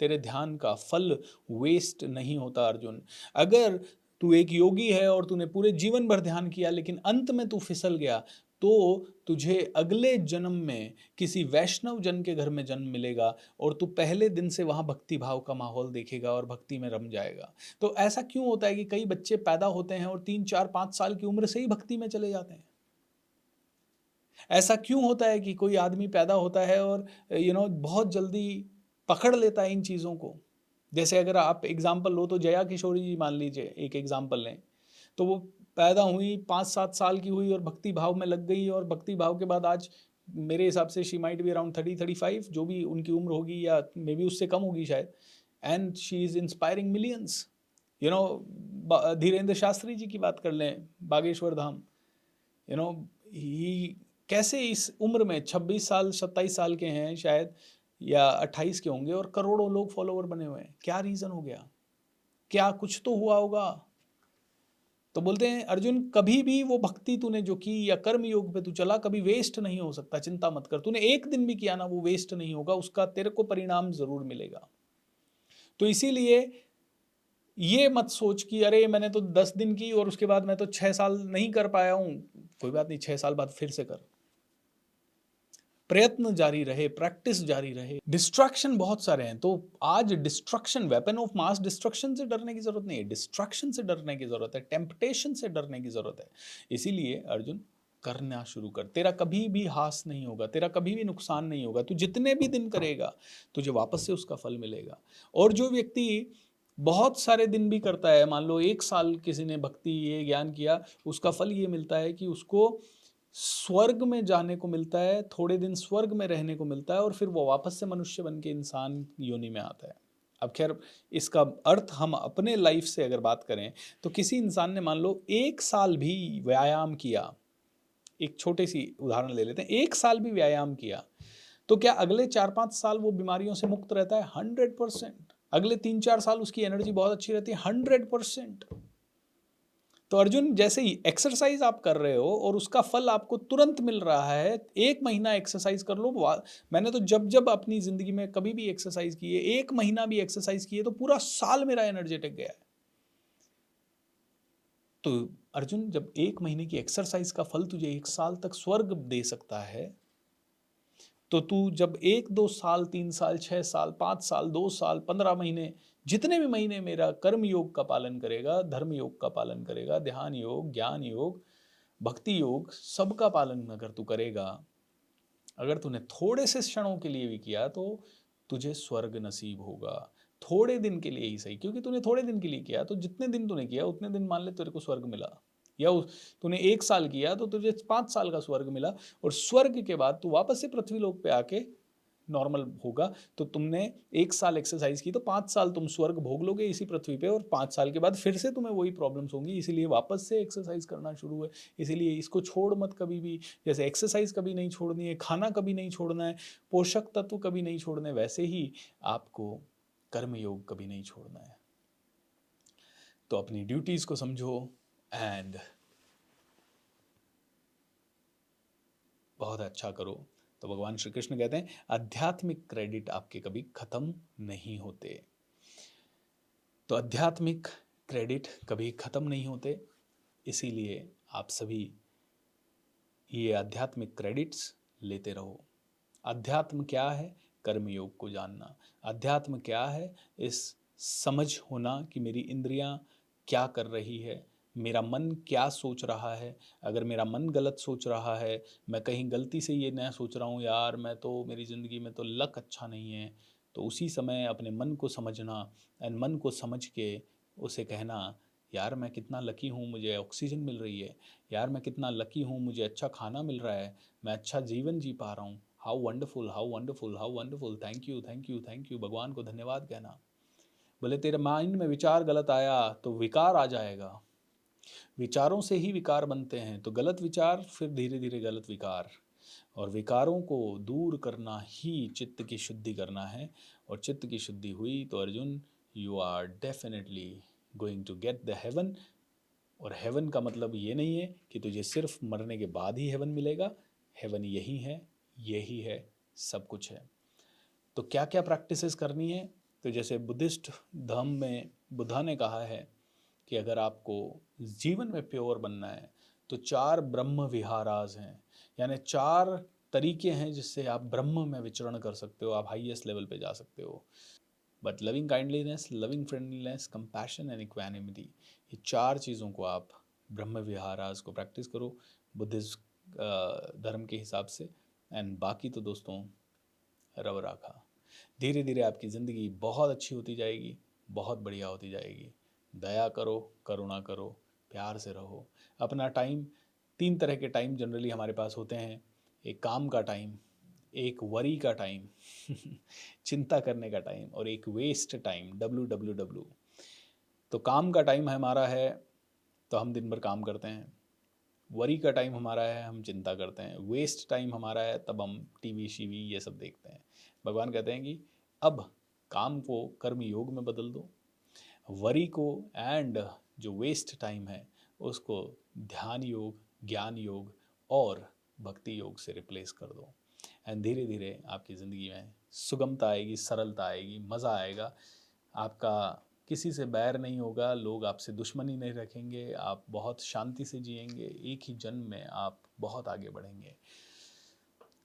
तेरे ध्यान का फल वेस्ट नहीं होता अर्जुन। अगर तू एक योगी है और तूने पूरे जीवन भर ध्यान किया लेकिन अंत में तू फिसल गया, तो तुझे अगले जन्म में किसी वैष्णव जन के घर में जन्म मिलेगा और तू पहले दिन से वहाँ भक्ति भाव का माहौल देखेगा और भक्ति में रम जाएगा। तो ऐसा क्यों होता है कि कई बच्चे पैदा होते हैं और 3, 4, 5 साल की उम्र से ही भक्ति में चले जाते हैं? ऐसा क्यों होता है कि कोई आदमी पैदा होता है और बहुत जल्दी पकड़ लेता है इन चीज़ों को? जैसे अगर आप एग्जाम्पल लो तो जया किशोरी जी मान लीजिए, एक एग्जाम्पल लें, तो वो पैदा हुई 5, 7 साल की हुई और भक्ति भाव में लग गई, और भक्ति भाव के बाद आज मेरे हिसाब से शी माइट बी अराउंड 30, 35, जो भी उनकी उम्र होगी, या मे बी उससे कम होगी शायद, and she is inspiring millions. Dhirendra Shastri ji की बात कर लें, बागेश्वर धाम, यू नो ही कैसे इस उम्र में 26 साल 27 साल के हैं शायद, या 28 के होंगे, और करोड़ों लोग फॉलोवर बने हुए हैं। क्या रीज़न हो गया? क्या कुछ तो हुआ होगा। तो बोलते हैं अर्जुन, कभी भी वो भक्ति तूने जो की या कर्म योग पे तू चला, कभी वेस्ट नहीं हो सकता। चिंता मत कर, तूने एक दिन भी किया ना, वो वेस्ट नहीं होगा, उसका तेरे को परिणाम जरूर मिलेगा। तो इसीलिए ये मत सोच कि अरे मैंने तो 10 दिन की और उसके बाद मैं तो 6 साल नहीं कर पाया हूं। कोई बात नहीं, 6 साल बाद फिर से कर। प्रयत्न जारी रहे, प्रैक्टिस जारी रहे। डिस्ट्रैक्शन बहुत सारे हैं, तो आज destruction, weapon of mass destruction से डरने की जरूरत नहीं है, डिस्ट्रैक्शन से डरने की जरूरत है, टेम्पटेशन से डरने की जरूरत है। इसीलिए अर्जुन, करना शुरू कर। तेरा कभी भी हास नहीं होगा, तेरा कभी भी नुकसान नहीं होगा। तू जितने भी दिन करेगा तुझे वापस से उसका फल मिलेगा। और जो व्यक्ति बहुत सारे दिन भी करता है, मान लो 1 साल किसी ने भक्ति ये ज्ञान किया, उसका फल ये मिलता है कि उसको स्वर्ग में जाने को मिलता है, थोड़े दिन स्वर्ग में रहने को मिलता है, और फिर वो वापस से मनुष्य बन के इंसान योनि में आता है। अब खैर, इसका अर्थ हम अपने लाइफ से अगर बात करें तो किसी इंसान ने मान लो 1 साल भी व्यायाम किया, एक छोटी सी उदाहरण ले लेते हैं, 1 साल भी व्यायाम किया, तो क्या अगले 4, 5 साल वो बीमारियों से मुक्त रहता है? 100%। अगले 3, 4 साल उसकी एनर्जी बहुत अच्छी रहती है? 100%। तो अर्जुन, जैसे ही एक्सरसाइज आप कर रहे हो और उसका फल आपको तुरंत मिल रहा है, 1 महीना एक्सरसाइज कर लो। मैंने तो जब जब अपनी जिंदगी में कभी भी एक्सरसाइज की है, 1 महीना भी एक्सरसाइज की है, तो पूरा साल मेरा एनर्जेटिक गया है। तो अर्जुन, जब 1 महीने की एक्सरसाइज का फल तुझे 1 साल तक स्वर्ग दे सकता है, तो तू जब 1, 2 साल, 3 साल, 6 साल, 5 साल, 2 साल, 15 महीने, जितने भी महीने मेरा कर्म योग का पालन करेगा, धर्म योग का पालन करेगा, ध्यान योग, ज्ञान योग, भक्ति योग, सबका पालन अगर तू करेगा, अगर तूने थोड़े से क्षणों के लिए भी किया, तो तुझे स्वर्ग नसीब होगा। थोड़े दिन के लिए ही सही, क्योंकि तूने थोड़े दिन के लिए किया, तो जितने दिन तूने किया उतने दिन मान ले तेरे को स्वर्ग मिला। या तूने 1 साल किया तो तुझे 5 साल का स्वर्ग मिला, और स्वर्ग के बाद तू वापस से पृथ्वी लोक पे आके नॉर्मल होगा। तो तुमने 1 साल एक्सरसाइज की तो 5 साल तुम स्वर्ग भोग लोगे इसी पृथ्वी पे, और 5 साल के बाद फिर से तुम्हें वही प्रॉब्लम्स होंगी। इसीलिए वापस से एक्सरसाइज करना शुरू है। इसीलिए इसको छोड़ मत कभी भी। जैसे एक्सरसाइज कभी नहीं छोड़नी है, खाना कभी नहीं छोड़ना है, पोषक तत्व कभी नहीं छोड़ने, वैसे ही आपको कर्म योग कभी नहीं छोड़ना है। तो अपनी ड्यूटीज को समझो एंड बहुत अच्छा करो। तो भगवान श्री कृष्ण कहते हैं आध्यात्मिक क्रेडिट आपके कभी खत्म नहीं होते। तो आध्यात्मिक क्रेडिट कभी खत्म नहीं होते, इसीलिए आप सभी ये आध्यात्मिक क्रेडिट्स लेते रहो। अध्यात्म क्या है? कर्मयोग को जानना। अध्यात्म क्या है? इस समझ होना कि मेरी इंद्रियां क्या कर रही है, मेरा मन क्या सोच रहा है। अगर मेरा मन गलत सोच रहा है, मैं कहीं गलती से ये नया सोच रहा हूँ यार मैं तो, मेरी ज़िंदगी में तो लक अच्छा नहीं है, तो उसी समय अपने मन को समझना, एंड मन को समझ के उसे कहना यार मैं कितना लकी हूँ, मुझे ऑक्सीजन मिल रही है, यार मैं कितना लकी हूँ, मुझे अच्छा खाना मिल रहा है, मैं अच्छा जीवन जी पा रहा हूँ, how wonderful, how wonderful, how wonderful, thank you, thank you, thank you. भगवान को धन्यवाद कहना। बोले तेरे माइंड में विचार गलत आया तो विकार आ जाएगा, विचारों से ही विकार बनते हैं, तो गलत विचार फिर धीरे धीरे गलत विकार, और विकारों को दूर करना ही चित्त की शुद्धि करना है। और चित्त की शुद्धि हुई तो Arjun, you are definitely going to get the heaven. और हेवन का मतलब ये नहीं है कि तुझे सिर्फ मरने के बाद ही हेवन मिलेगा। हेवन यही है, यही है, सब कुछ है। तो क्या क्या प्रैक्टिसेस करनी है? तो तो जैसे बुद्धिस्ट धर्म में बुद्धा ने कहा है कि अगर आपको जीवन में प्योर बनना है तो 4 ब्रह्म विहारास हैं, यानी 4 तरीके हैं जिससे आप ब्रह्म में विचरण कर सकते हो, आप हाईएस्ट लेवल पे जा सकते हो। But loving kindliness, loving friendliness, compassion and equanimity, ये 4 चीज़ों को आप ब्रह्म विहारास को प्रैक्टिस करो बुद्धिस्ट धर्म के हिसाब से। एंड बाकी तो दोस्तों रब राखा, धीरे धीरे आपकी ज़िंदगी बहुत अच्छी होती जाएगी, बहुत बढ़िया होती जाएगी। दया करो, करुणा करो, प्यार से रहो। अपना टाइम, 3 तरह के टाइम जनरली हमारे पास होते हैं, एक काम का टाइम, एक वरी का टाइम चिंता करने का टाइम, और एक वेस्ट टाइम, WWW। तो काम का टाइम हमारा है तो हम दिन भर काम करते हैं, वरी का टाइम हमारा है हम चिंता करते हैं, वेस्ट टाइम हमारा है तब हम टीवी शीवी ये सब देखते हैं। भगवान कहते हैं कि अब काम को कर्म योग में बदल दो, वरी को एंड जो वेस्ट टाइम है उसको ध्यान योग, ज्ञान योग और भक्ति योग से रिप्लेस कर दो। एंड धीरे धीरे आपकी ज़िंदगी में सुगमता आएगी, सरलता आएगी, मज़ा आएगा। आपका किसी से बैर नहीं होगा, लोग आपसे दुश्मनी नहीं रखेंगे, आप बहुत शांति से जिएंगे, एक ही जन्म में आप बहुत आगे बढ़ेंगे।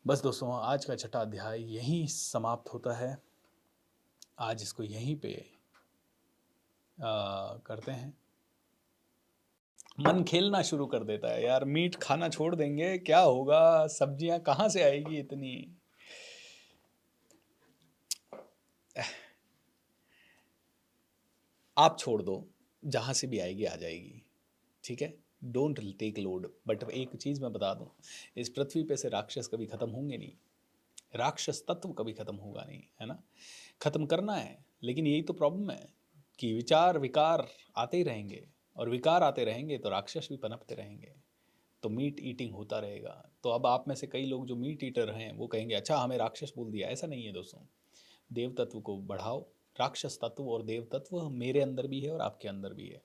बस दोस्तों, आज का छठा अध्याय यहीं समाप्त होता है। आज इसको यहीं पे करते हैं। मन खेलना शुरू कर देता है यार, मीट खाना छोड़ देंगे क्या होगा, सब्जियां कहाँ से आएगी इतनी। आप छोड़ दो, जहाँ से भी आएगी आ जाएगी, ठीक है। Don't take load. बट एक चीज़ मैं बता दूं, इस पृथ्वी पे से राक्षस कभी ख़त्म होंगे नहीं, राक्षस तत्व कभी ख़त्म होगा नहीं, है ना। ख़त्म करना है, लेकिन यही तो प्रॉब्लम है कि विचार विकार आते ही रहेंगे, और विकार आते रहेंगे तो राक्षस भी पनपते रहेंगे, तो मीट ईटिंग होता रहेगा। तो अब आप में से कई लोग जो मीट ईटर हैं वो कहेंगे अच्छा हमें राक्षस बोल दिया, ऐसा नहीं है दोस्तों। देव तत्व को बढ़ाओ, राक्षस तत्व और देव तत्व मेरे अंदर भी है और आपके अंदर भी है।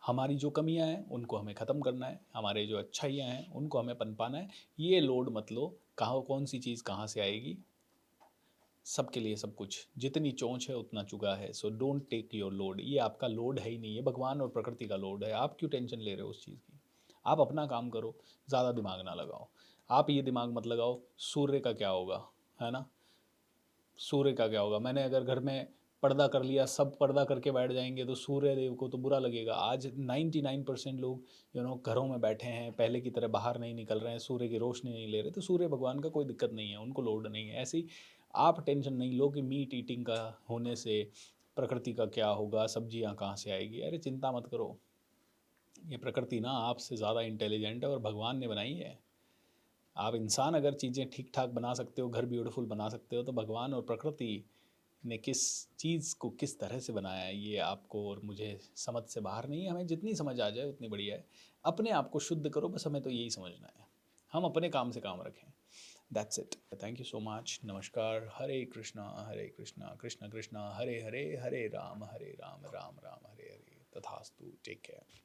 हमारी जो कमियां हैं उनको हमें ख़त्म करना है, हमारे जो अच्छाइयाँ हैं उनको हमें पनपाना है। ये लोड मत लो, कहाँ कौन सी चीज़ कहाँ से आएगी, सबके लिए सब कुछ, जितनी चोंच है उतना चुगा है। So don't take your load, ये आपका लोड है ही नहीं, ये भगवान और प्रकृति का लोड है। आप क्यों टेंशन ले रहे हो उस चीज़ की। आप अपना काम करो, ज़्यादा दिमाग ना लगाओ। आप ये दिमाग मत लगाओ सूर्य का क्या होगा, है ना। सूर्य का क्या होगा, मैंने अगर घर में पर्दा कर लिया, सब पर्दा करके बैठ जाएंगे तो सूर्य देव को तो बुरा लगेगा। आज 99% लोग घरों में बैठे हैं, पहले की तरह बाहर नहीं निकल रहे हैं, सूर्य की रोशनी नहीं ले रहे, तो सूर्य भगवान का कोई दिक्कत नहीं है, उनको लोड नहीं है। ऐसे ही आप टेंशन नहीं लो कि मीट ईटिंग का होने से प्रकृति का क्या होगा, सब्जियां कहाँ से आएगी। अरे चिंता मत करो, ये प्रकृति ना आपसे ज़्यादा इंटेलिजेंट है और भगवान ने बनाई है। आप इंसान अगर चीज़ें ठीक ठाक बना सकते हो, घर ब्यूटीफुल बना सकते हो, तो भगवान और प्रकृति ने किस चीज़ को किस तरह से बनाया है ये आपको और मुझे समझ से बाहर नहीं है। हमें जितनी समझ आ जाए उतनी बढ़िया है। अपने आप को शुद्ध करो, बस हमें तो यही समझना है, हम अपने काम से काम रखें। That's it. Thank you so much. नमस्कार। हरे कृष्णा कृष्ण कृष्ण हरे हरे, हरे राम राम राम हरे हरे। तथास्तु। Take care.